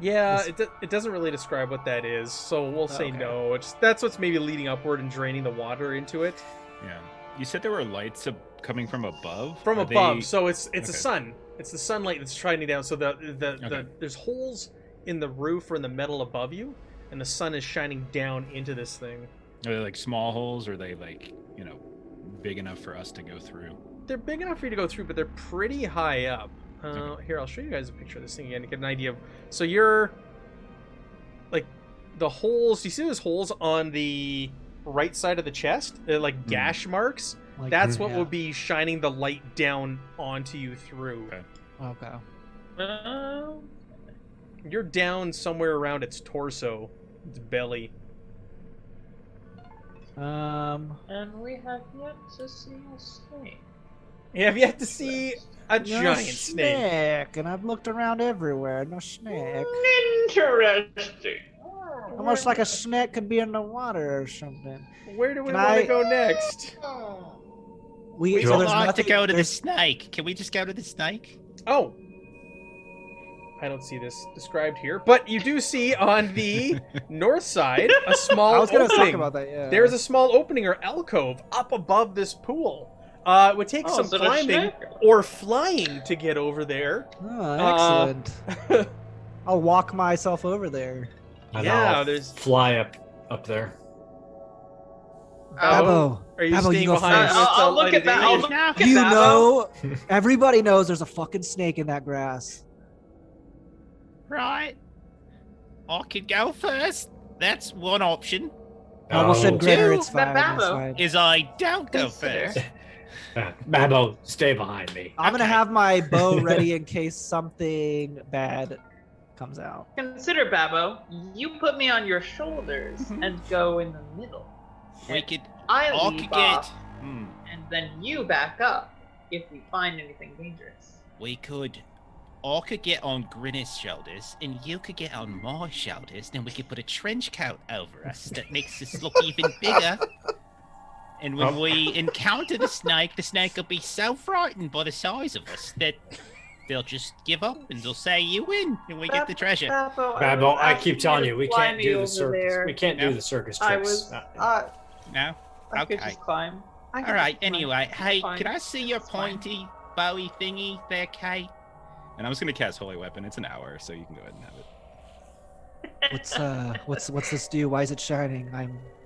Yeah, Is- it doesn't really describe what that is, so we'll say Okay. no. That's what's maybe leading upward and draining the water into it Yeah. You said there were lights coming from above? from Are above. they- So it's a Okay. sun. It's the sunlight that's shining down. So the Okay. there's holes in the roof or in the metal above you, and the sun is shining down into this thing. Are they like small holes or are they like, big enough for us to go through? They're big enough for you to go through, but they're pretty high up. Okay. Here, I'll show you guys a picture of this thing again to get an idea of. So you're like the holes. You see those holes on the right side of the chest? They're like gash marks. Like, That's what yeah. would be shining the light down onto you through. Okay. Okay. You're down somewhere around its torso, its belly. And we have yet to see a snake. You have yet to see a No giant snake. and I've looked around everywhere. No snake. Interesting. Almost like a snake could be in the water or something. Where do we Can want I- to go next? We We so would there's like to nothing- go to the there's- snake. Can we just go to the snake? Oh. I don't see this described here, but you do see on the north side a small I was gonna opening. talk about that. Yeah. There's a small opening or alcove up above this pool. It would take some is it a climbing snake? or flying to get over there. Oh, excellent. I'll walk myself over there. And Yeah, I'll there's- fly up there. Babbo, Are you Babbo, staying you go behind? first. with I'll the look light at of that. day? I'll look at You Babbo. know, everybody knows there's a fucking snake in that grass. Right. I could go first. That's one option. I will send Oh. Grinner. It's Two, fine. Babbo. It's fine. Is I don't go Consider. first. Babbo, stay behind me. I'm gonna Okay. have my bow ready in case something bad comes out. Consider, Babbo, you put me on your shoulders Mm-hmm. and go in the middle. We And could I all leave could get. off, Hmm. and then you back up if we find anything dangerous. We could. I could get on Grinner's shoulders, and you could get on my shoulders. Then we could put a trench coat over us that makes us look even bigger. And when we encounter the snake will be so frightened by the size of us that they'll just give up and they'll say you win, and we get the treasure. Babbo, Babbo, was I asking keep telling you, to we fly can't me do the over circus. there. We can't No. do the circus I tricks. was. No. I could Okay. just climb. I could All right. just climb. Anyway, hey, Fine. can I see your It's fine. pointy bowie thingy there, Kate? And I'm just gonna cast Holy Weapon. It's an hour, so you can go ahead and have it. What's this do? Why is it shining?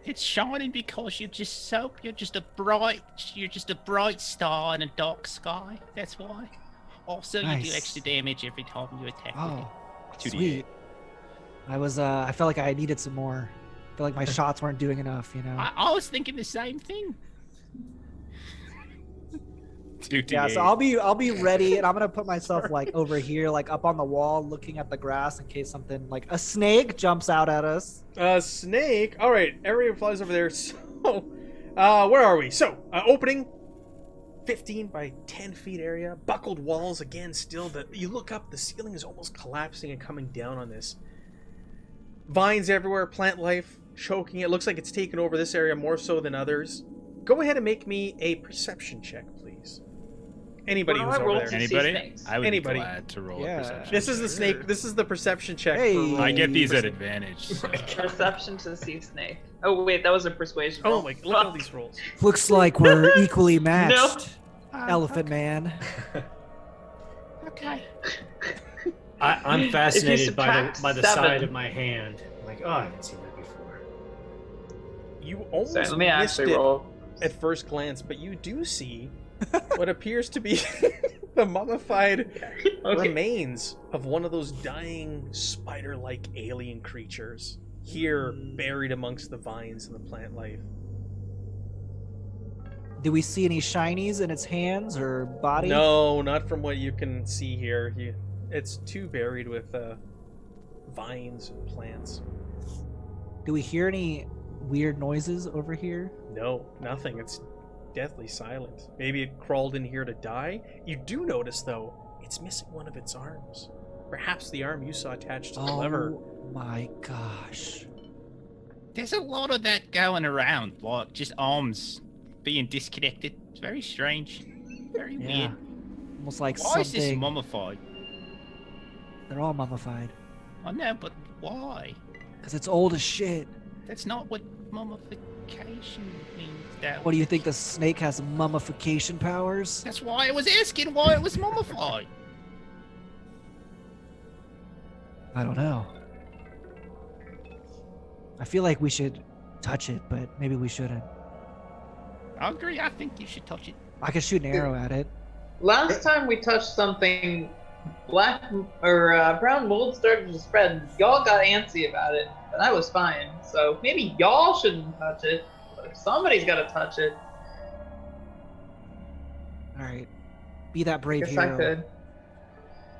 It's shining because you're just a bright star in a dark sky. That's why. Also, you do Nice. extra damage every time you attack with Oh, it. 2d8. sweet. I felt like I needed some more. I felt like my shots weren't doing enough. You know. I was thinking the same thing. 2d8. Yeah, so I'll be ready, and I'm gonna put myself like over here, like up on the wall, looking at the grass in case something like a snake jumps out at us. Snake. All right, everybody flies over there. So, where are we? So, opening, 15 by 10 feet area, buckled walls again. Still, you look up, the ceiling is almost collapsing and coming down on this. Vines everywhere, plant life choking. It looks like it's taken over this area more so than others. Go ahead and make me a perception check, please. Anybody What do who's I over roll there. to see Anybody? snakes? I would Anybody. be glad to roll Yeah. a perception. This is the check. snake. This is the perception check. Hey. For I get these at percep- advantage. So. Perception to see snake. Oh wait, that was a persuasion. Oh roll. my! Look at all these rolls. Looks like we're equally matched. No. Elephant Man. Okay. I'm fascinated by subtract the 7. side of my hand. I'm like, oh, I haven't seen that before. You almost Sorry, let me missed actually it roll. at first glance, but you do see what appears to be the mummified Okay. remains of one of those dying spider-like alien creatures here buried amongst the vines and the plant life. Do we see any shinies in its hands or body? No, not from what you can see here. It's too buried with vines and plants. Do we hear any weird noises over here? No, nothing. It's deathly silent. Maybe it crawled in here to die. You do notice, though, it's missing one of its arms. Perhaps the arm you saw attached to the lever. Oh my gosh. There's a lot of that going around, like just arms being disconnected. It's very strange. Very Yeah. weird. Almost like Why is this something. mummified? They're all mummified. I know, but why? Because it's old as shit. That's not what mummification means. That What do you think? The snake has mummification powers? That's why I was asking why it was mummified. I don't know. I feel like we should touch it, but maybe we shouldn't. I agree. I think you should touch it. I could shoot an arrow at it. Last time we touched something, black or brown mold started to spread. And y'all got antsy about it, but I was fine. So maybe y'all shouldn't touch it. But if somebody's got to touch it, All right. Be that I brave guess I hero. could.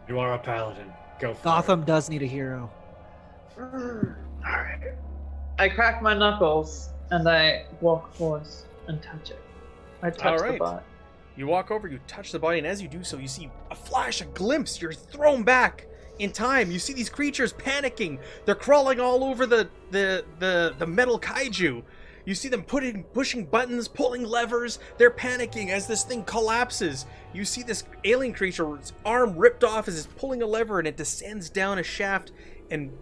You are a paladin. Go for Gotham does need a hero. Alright. I crack my knuckles and I walk forth and touch it. I touch Alright. the bot. You walk over, you touch the body, and as you do so, you see a flash, a glimpse. You're thrown back in time. You see these creatures panicking. They're crawling all over the metal kaiju. You see them pushing buttons, pulling levers. They're panicking as this thing collapses. You see this alien creature's arm ripped off as it's pulling a lever, and it descends down a shaft and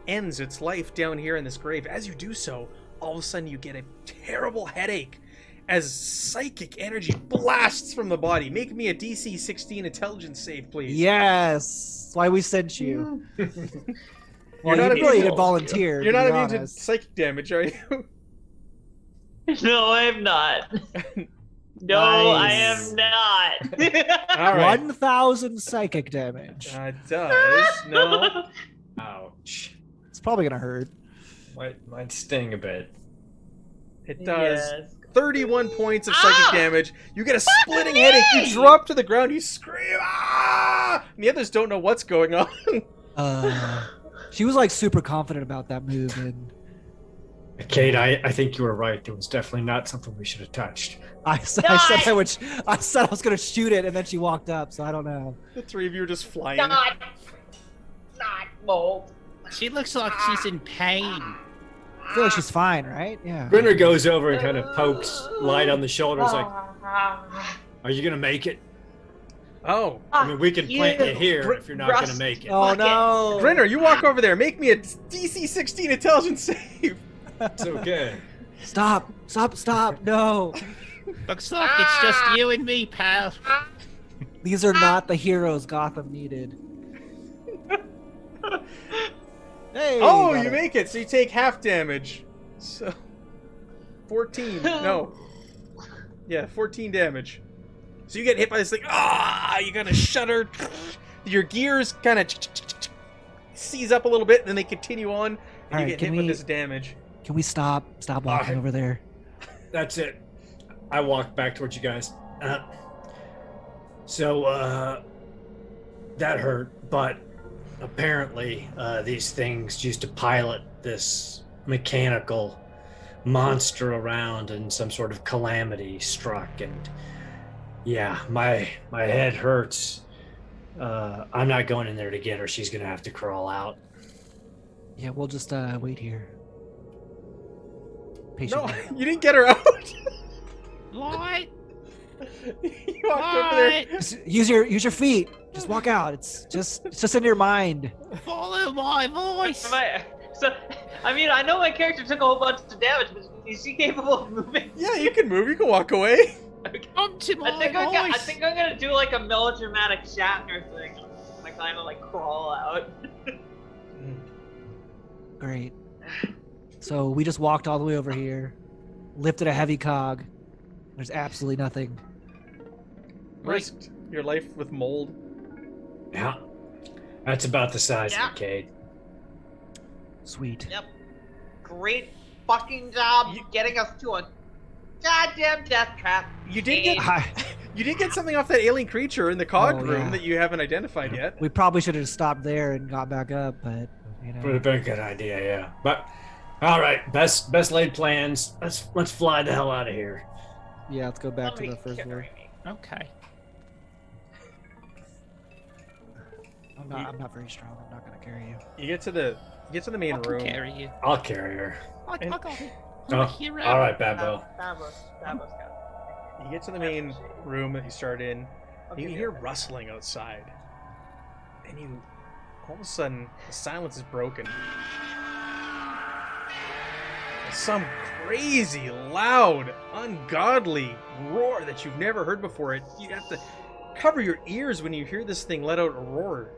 ends its life down here in this grave. As you do so, all of a sudden you get a terrible headache as psychic energy blasts from the body. Make me a DC 16 intelligence save, please. Yes. That's why we sent you. Well, not you really immune- did volunteer. You're not immune to honest. psychic damage, are you? No, I'm not. No, I Nice. am not. All right. 1,000 psychic damage. It does. No. Ouch. It's probably gonna hurt. Might sting a bit. It does. Yes. 31 points of psychic damage. You get a splitting headache. You drop to the ground. You scream. Ah! And the others don't know what's going on. She was like super confident about that move, and Kate, I think you were right. It was definitely not something we should have touched. I said I said I was gonna shoot it, and then she walked up. So I don't know. The three of you are just flying. Not mold. She looks like she's in pain. I feel like she's fine, right? Yeah. Grinner goes over and kind of pokes Light on the shoulders like, are you going to make it? Oh. I mean, we can plant you here if you're not going to make it. Oh no. Grinner, you walk over there. Make me a DC 16 intelligence save. It's okay. Stop! No. Looks like it's just you and me, pal. These are not the heroes Gotham needed. Hey. Oh, got you it. make it. So you take half damage. So 14. No. Yeah, 14 damage. So you get hit by this thing. Ah! You kind of shudder. Your gears kind of seize up a little bit, and then they continue on, and you Alright, get hit with this damage. Can we stop walking over there? That's it. I walk back towards you guys. So, that hurt, but apparently these things used to pilot this mechanical monster around, and some sort of calamity struck, and yeah, my head hurts. I'm not going in there to get her. She's gonna have to crawl out. Yeah, we'll just wait here. No, Patiently. you didn't get her out. Light, You walked over there. light, Use your feet. Just walk out. It's just in your mind. follow my voice. So, I mean, I know my character took a whole bunch of damage, but is she capable of moving? Yeah, you can move. You can walk away. Come to my I think voice. I'm gonna do like a melodramatic Shatner thing. I kind of like crawl out. Great. So we just walked all the way over here, lifted a heavy cog. There's absolutely nothing. Risked your life with mold. Yeah, that's about the size Yeah. of it, Kate. Sweet. Yep. Great fucking job getting us to a goddamn death trap. You did get Hi. you did get something off that alien creature in the cog Oh, room yeah. that you haven't identified yet. We probably should have stopped there and got back up, but you Would know. have been a good idea, yeah. But all right, best laid plans. Let's fly the hell out of here. Yeah, let's go back to Somebody the first floor. carry me. Okay. I'm not very strong. I'm not gonna carry you. You get to the main I can room. carry you. I'll carry her. I And- got it. Oh, I'm a hero. all right, Babbo. Babos got it. You get to the main room that you start in. I'll You give can hear rustling outside, and you all of a sudden the silence is broken. Some crazy, loud, ungodly roar that you've never heard before. You have to cover your ears when you hear this thing let out a roar.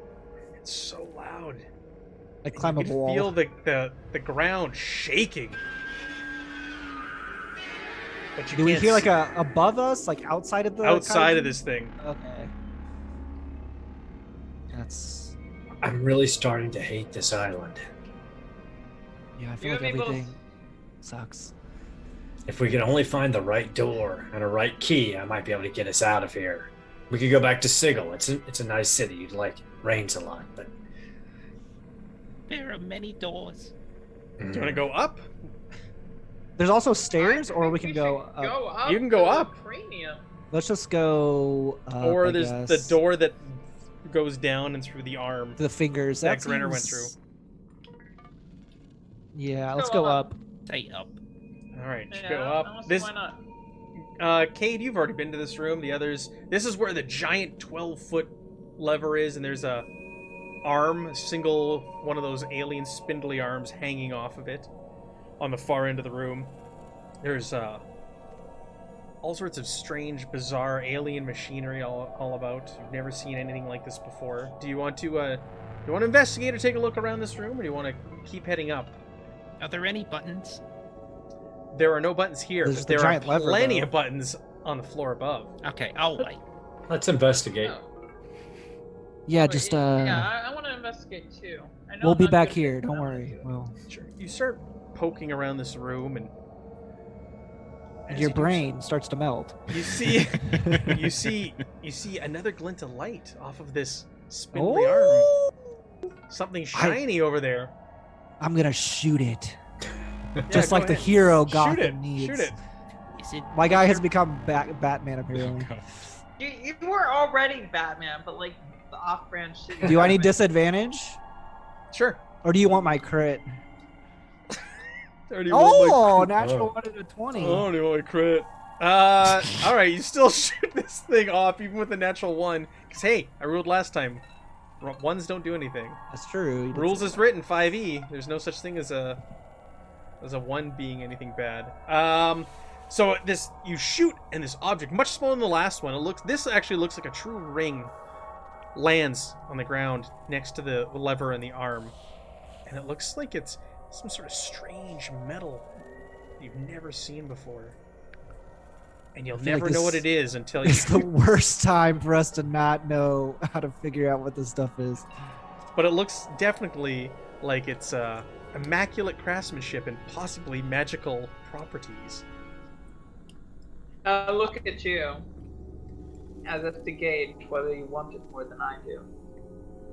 It's so loud. I climb You up a can wall. feel the ground shaking. But you Do we can't hear like see above us, like outside of the outside kaiju? of this thing. Okay. That's I'm really starting to hate this island. yeah. I feel You like and me both. everything sucks. If we could only find the right door and a right key, I might be able to get us out of here. We could go back to Sigil. It's a nice city. You'd like it. Rains a lot, but There are many doors. Do you want to go up? There's also stairs, I or think we can go should up. go up. You can go to the up. Cranium. Let's just go. Up, Or I there's the guess. door that goes down and through the arm. The fingers. that That Grinner went seems- Yeah, let's Go go up. up. Stay up. All right, Yeah, go I up. don't see This, why not. Cade, you've already been to this room. The others, this is where the giant 12-foot lever is, and there's a arm, a single one of those alien spindly arms hanging off of it on the far end of the room. There's all sorts of strange, bizarre alien machinery all about. You've never seen anything like this before. Do you want to investigate or take a look around this room, or do you want to keep heading up? Are there any buttons? There are no buttons here, There's but the there are giant lever, plenty though. of buttons on the floor above. Okay, I'll wait. Let's investigate. Oh. Yeah, But just yeah, I want to investigate too. I know we'll I'm be not back good at here. it, but Don't I wanna worry. do it. Well, Sure. You start poking around this room, and as your you do brain starts to melt. so, you see another glint of light off of this spindly arm. Oh, Something shiny over there. I'm gonna shoot it, Yeah, just go like the ahead. hero Shoot Gotham it. needs. Shoot it. Is it? My guy has become Batman apparently. You were already Batman, but like the off-brand shit. Do I need disadvantage, Sure. or do you want my crit? Already rolled Oh, my natural Oh. 1 to 20. I don't even want to crit. All right, you still shoot this thing off even with a natural 1. Cause hey, I ruled last time. Ones don't do anything. That's true. you did Rules say is that. written 5e. There's no such thing as a 1 being anything bad. So this you shoot, and this object, much smaller than the last one, this actually looks like a true ring, lands on the ground next to the lever and the arm, and it looks like it's some sort of strange metal you've never seen before, and you'll I feel like never know what this- it is until you. It's the worst time for us to not know how to figure out what this stuff is. But it looks definitely like it's immaculate craftsmanship and possibly magical properties. Look at you. As if to gauge whether you want it more than I do.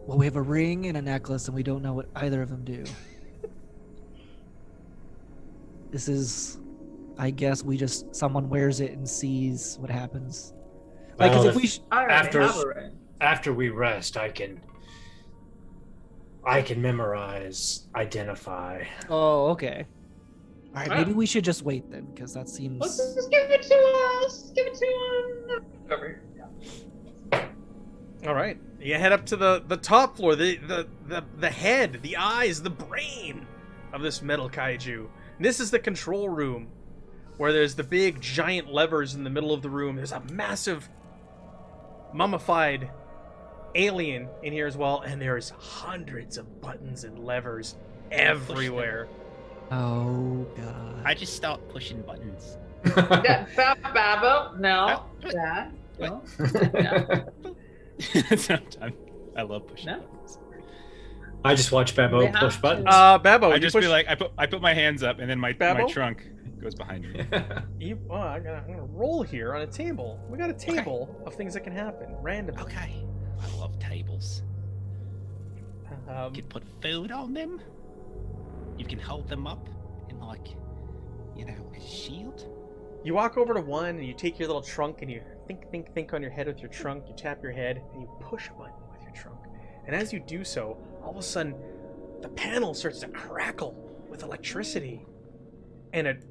Well, we have a ring and a necklace, and we don't know what either of them do. This is, I guess, someone wears it and sees what happens. Like, 'cause Well, if we, I already After- have a ring. After we rest, I can memorize, identify. oh, okay. All right, Ah. maybe we should just wait then, because that Let's seems. just give it to us. Give it to over here. Yeah. All right, you head up to the top floor, the head, the eyes, the brain of this metal kaiju. This is the control room, where there's the big giant levers in the middle of the room. There's a massive mummified alien in here as well, and there's hundreds of buttons and levers everywhere. Oh god. I just start pushing buttons. Yeah, Babbo, no. What? Dad, no. I love pushing No. buttons. I just watch We Babbo have push to. buttons. Babbo, I you just push, be like, I put my hands up, and then my Babbo? trunk goes behind me. I'm gonna roll here on a table. We got a table of things that can happen randomly. Okay. I love tables. You can put food on them. You can hold them up in like, a shield. You walk over to one and you take your little trunk and you think on your head with your trunk. You tap your head and you push a button with your trunk. And as you do so, all of a sudden, the panel starts to crackle with electricity. And it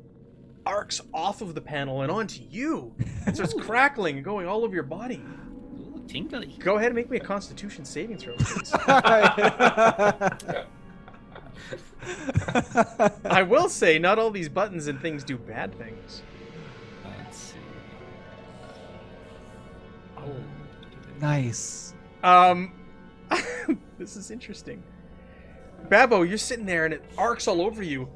arcs off of the panel and onto you. It starts crackling and going all over your body. Ooh, tingly. Go ahead and make me a Constitution saving throw, please. I will say, not all these buttons and things do bad things. Let's see. Oh. Nice. This is interesting. Babbo, you're sitting there and it arcs all over you,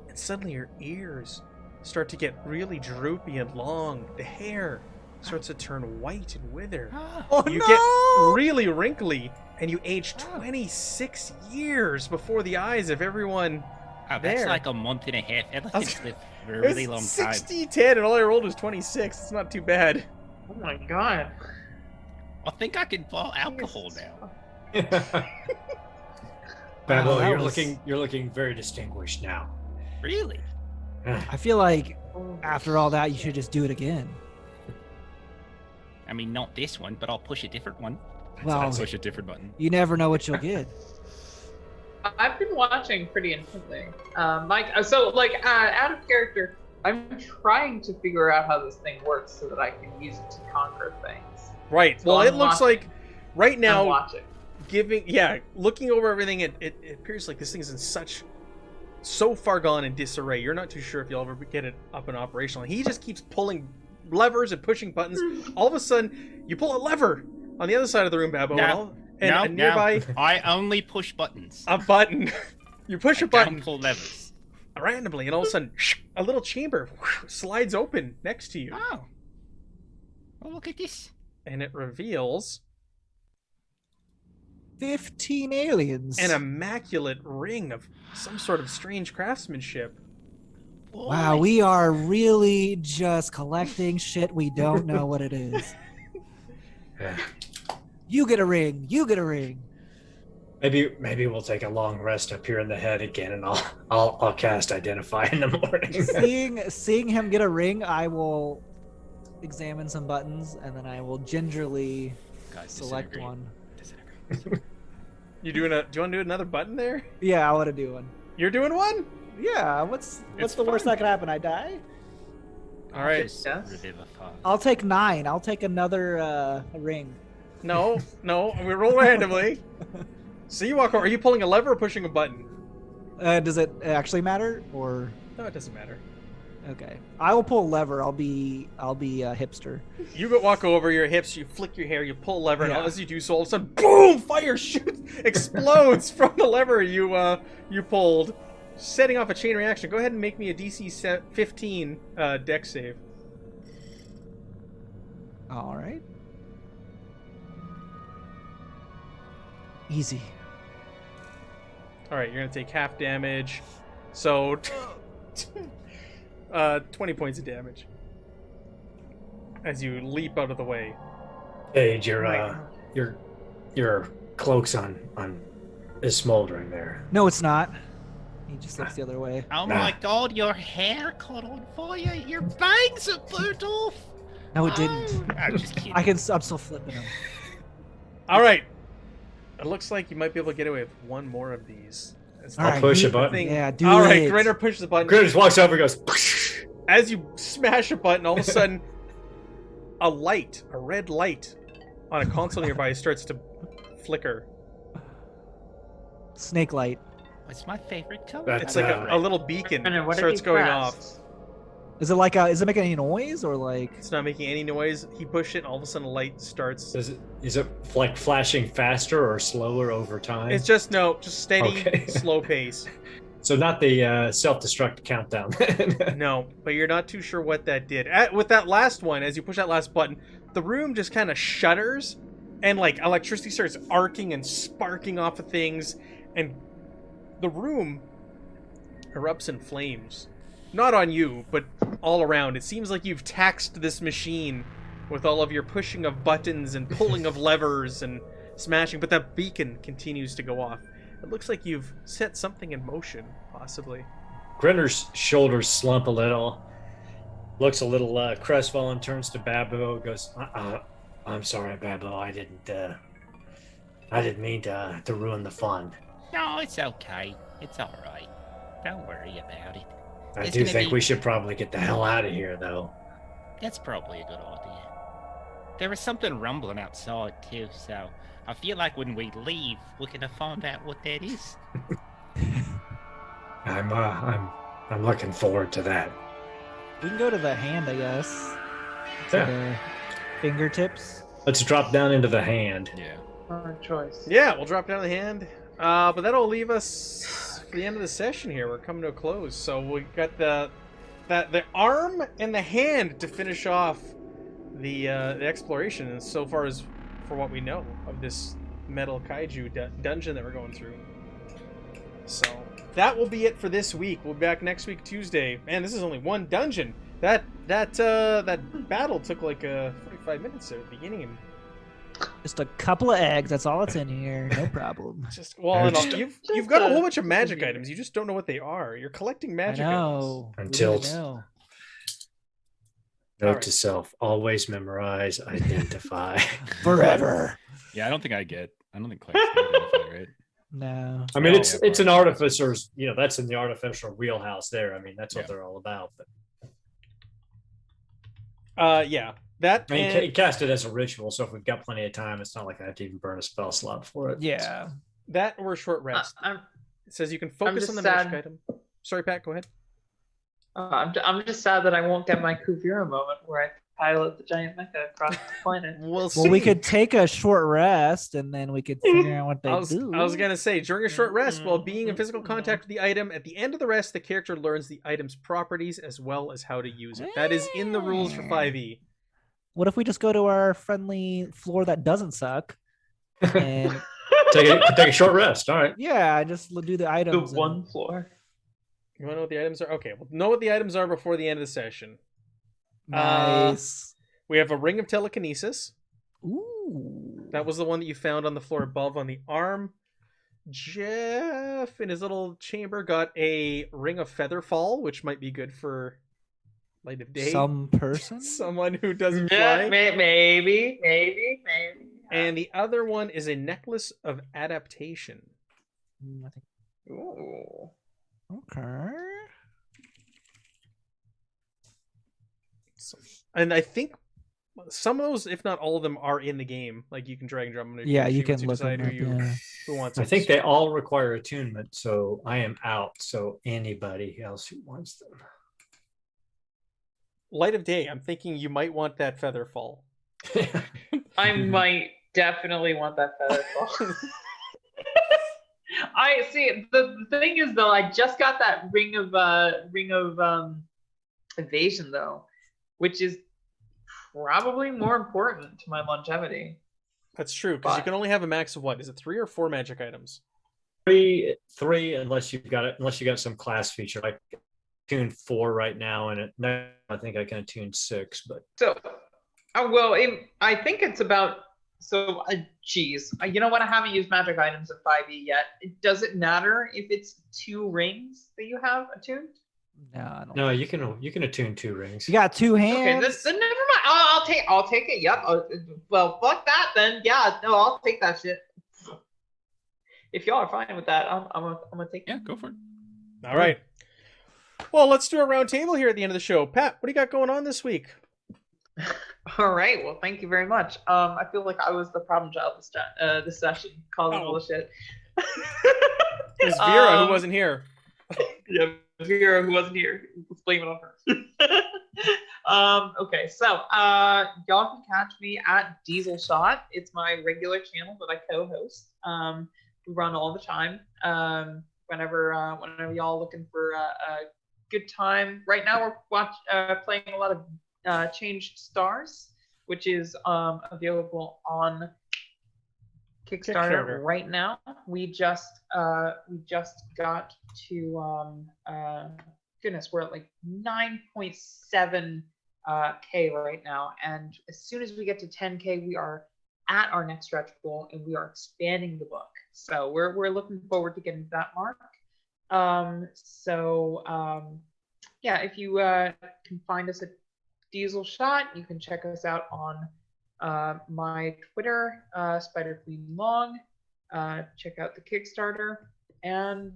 and suddenly your ears start to get really droopy and long. The hair starts to turn white and wither. Oh You no! get really wrinkly, and you age 26 years before the eyes of everyone. Oh, that's There. like a month and a half. was- Elephants live for a It was really long time. 60-10, and all I rolled was 26. It's not too bad. Oh my god. I think I can boil alcohol now. Babbo, that you're was- looking very distinguished now. Really? I feel like after all that, you should just do it again. I mean, not this one, but I'll push a different one. Well, I push a different button. you never know what you'll get. I've been watching pretty intently. Out of character, I'm trying to figure out how this thing works so that I can use it to conquer things. Right. So Well, I'm it looks watching. like right now, I'm watching. looking over everything, it appears like this thing is so far gone in disarray. You're not too sure if you'll ever get it up and operational. He just keeps pulling levers and pushing buttons. All of a sudden, you pull a lever on the other side of the room, Babbo, No. and nearby I only push buttons. a button. You push a I button don't pull levers. randomly, and all of a sudden, a little chamber slides open next to you, Oh. Oh, look at this. and it reveals 15 aliens. an immaculate ring of some sort of strange craftsmanship. Wow, we are really just collecting shit we don't know what it is. You get a ring. You get a ring. Maybe we'll take a long rest up here in the head again, and I'll cast Identify in the morning. Seeing him get a ring, I will examine some buttons, and then I will gingerly Guys, select disintegrate. one. Disintegrate. Do you want to do another button there? Yeah, I want to do one. You're doing one? Yeah, what's It's the worst fun. that could happen? I die? All right. Just Yes. revivify. I'll take 9. I'll take another ring. No, we roll randomly. So you walk over. Are you pulling a lever or pushing a button? Does it actually matter, or No, it doesn't matter. okay? I will pull a lever. I'll be a hipster. You walk over your hips, you flick your hair, you pull a lever, and Yeah. as you do so, all of a sudden, boom! Fire shoots, explodes from the lever you pulled, setting off a chain reaction. Go ahead and make me a DC 15 dex save. All right. Easy. All right, you're gonna take half damage, so 20 points of damage as you leap out of the way. Paige, your cloak's on is smoldering there. No, it's not. He just looks the other way. Oh Nah. my god, your hair caught on fire. Your bangs are burnt off. No, it didn't. Oh, I'm just kidding. I'm still flipping him. All right, it looks like you might be able to get away with one more of these. As All I'll right, push do a button. thing- Yeah, do All it. right, Grinner pushes the button. Grin just walks over and goes. As you smash a button, all of a sudden, a red light on a console nearby starts to flicker. Snake light. What's my favorite color? That's It's like a little beacon Brennan, what did starts you going press? off. Is it is it making any noise or like? It's not making any noise. He pushed it, and all of a sudden, a light starts. Is it like flashing faster or slower over time? It's just steady, Okay. slow pace. So not the self-destruct countdown. No, but you're not too sure what that did. With that last one, as you push that last button, the room just kind of shudders, and like electricity starts arcing and sparking off of things, and the room erupts in flames. Not on you, but all around. It seems like you've taxed this machine with all of your pushing of buttons and pulling of levers and smashing, but that beacon continues to go off. It looks like you've set something in motion, possibly. Grinner's shoulders slump a little, looks a little crestfallen, turns to Babbo, goes, I'm sorry, Babbo, I didn't mean to ruin the fun. No, it's okay. It's all right. Don't worry about it. I It's do gonna think be- we should probably get the hell out of here, though. That's probably a good idea. There was something rumbling outside too, so I feel like when we leave, we're gonna find out what that is. I'm looking forward to that. We can go to the hand, I guess. To Yeah. the fingertips. Let's drop down into the hand. Yeah. Hard choice. Yeah, we'll drop down the hand. But that'll leave us for the end of the session here. We're coming to a close. So we got the arm and the hand to finish off the exploration, and so far as for what we know of this metal kaiju dungeon that we're going through. So that will be it for this week. We'll be back next week, Tuesday. Man, this is only one dungeon. That battle took like 45 minutes at the beginning, and Just a couple of eggs. That's all that's in here. No problem. just well, and Just- you've got a whole bunch of magic items. You just don't know what they are. You're collecting I magic know. Until- Really know. Note Alright. to self: always memorize, identify. Forever. Yeah, I don't think Clark's can identify, right? No. I mean, Oh, it's yeah, an probably. artificer's. That's in the artificial wheelhouse. There, I mean, that's what Yeah. they're all about. But Yeah. That I mean, and cast it as a ritual, so if we've got plenty of time, it's not like I have to even burn a spell slot for it. Yeah. that or a short rest. I'm It says you can focus just on the sad. magic item. Sorry, Pat, go ahead. I'm just sad that I won't get my Kuvira moment where I pilot the giant mecha across the planet. We'll Well, we see. could take a short rest and then we could figure out what they I was do. gonna say, during a short rest, while being in physical contact with the item, at the end of the rest, the character learns the item's properties as well as how to use it. That is in the rules for 5e. What if we just go to our friendly floor that doesn't suck? And take a short rest. All right. yeah, just do the The items. and- one floor. You want to know what the items are? Okay, we'll know what the items are before the end of the session. Nice. We have a ring of telekinesis. Ooh. That was the one that you found on the floor above on the arm. Jeff, in his little chamber, got a ring of feather fall, which might be good for light of day. Some person? Someone who doesn't Yeah, fly. maybe. And the other one is a necklace of adaptation. I think- Ooh. Okay. And I think some of those, if not all of them, are in the game. Like you can drag and drop them. Yeah, you can to look decide them who up, you yeah. who wants I it. think they all require attunement, so I am out. So anybody else who wants them. Light of day. I'm thinking you might want that feather fall. I might definitely want that feather fall. I see. The thing is, though, I just got that ring of evasion, though, which is probably more important to my longevity. That's true because you But- can only have a max of what? Is it 3 or 4 magic items? three, unless you got some class feature. I tune 4 right now, and I think I can attune 6. But So, I think it's about. So, geez, you know what? I haven't used magic items in 5e yet. Does it matter if it's 2 rings that you have attuned? No, I don't no, think you can attune 2 rings. You got 2 hands. Okay, then never mind. I'll take it. Yep. Well, fuck that then. Yeah, no, I'll take that shit. If y'all are fine with that, I'm gonna take it. Yeah, go for it. All right. Well, let's do a round table here at the end of the show. Pat, what do you got going on this week? All right. Well, thank you very much. I feel like I was the problem child this session, causing all the shit. It was Vera who wasn't here. Yeah, Vera who wasn't here. Let's blame it on her. Okay, so y'all can catch me at Diesel Shot. It's my regular channel that I co-host. We run all the time. Whenever y'all looking for a good time. Right now we're playing a lot of Changed Stars, which is available on Kickstarter right now. We just got to goodness, we're at like 9.7 K right now, and as soon as we get to 10K, we are at our next stretch goal, and we are expanding the book. So we're looking forward to getting to that mark. Yeah, if you can find us at Diesel Shot, you can check us out on my Twitter, Spider Queen Long. Check out the Kickstarter, and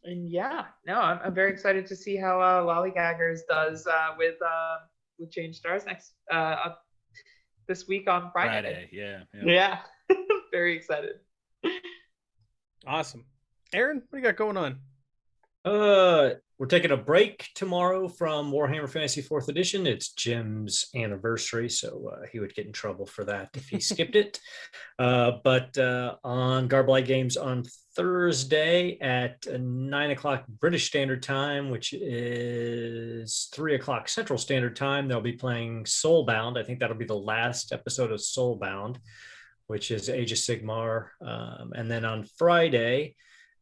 yeah, no, I'm very excited to see how Lollygaggers does with Change Stars next this week on Friday. Yeah. Very excited. Awesome. Aaron, what do you got going on? We're taking a break tomorrow from Warhammer Fantasy 4th Edition. It's Jim's anniversary, so he would get in trouble for that if he skipped it. But on Garblight Games on Thursday at 9 o'clock British Standard Time, which is 3 o'clock Central Standard Time, they'll be playing Soulbound. I think that'll be the last episode of Soulbound, which is Age of Sigmar. And then on Friday,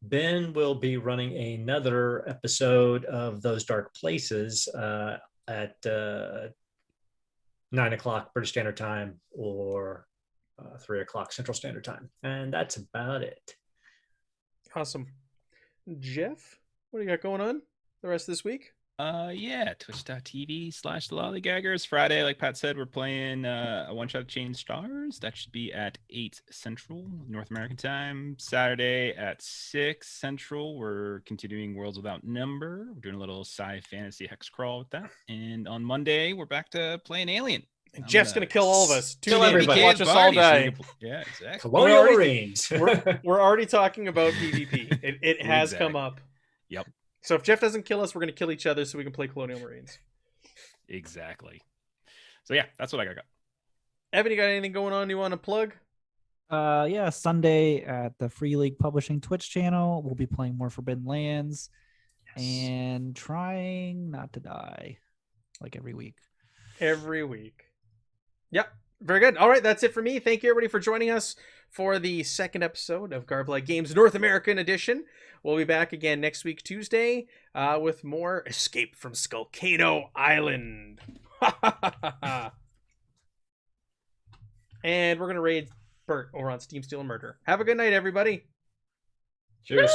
Ben will be running another episode of Those Dark Places at 9 o'clock British Standard Time or 3 o'clock Central Standard Time. And that's about it. Awesome. Jeff, what do you got going on the rest of this week? Yeah, twitch.tv/the lollygaggers. Friday, like Pat said, we're playing a one-shot Chain Stars. That should be at 8 Central, North American time. Saturday at 6 Central, we're continuing Worlds Without Number. We're doing a little sci fantasy hex crawl with that. And on Monday, we're back to playing Alien. And Jeff's gonna kill all of us. Kill Tune in. everybody. Watch us all die. Yeah, exactly. Colonial already- Marines. We're already talking about PvP. It has come Exactly. up. Yep. So if Jeff doesn't kill us, we're gonna kill each other so we can play Colonial Marines. Exactly. So yeah, that's what I got. Evan, you got anything going on you want to plug? Yeah, Sunday at the Free League Publishing Twitch channel, we'll be playing more Forbidden Lands and trying not to die like every week. Every week. Yep. Very good. All right, that's it for me. Thank you, everybody, for joining us for the second episode of Garblight Games North American Edition. We'll be back again next week, Tuesday, with more Escape from Skullcano Island. And we're going to raid Bert over on Steam, Steal, and Murder. Have a good night, everybody. Cheers.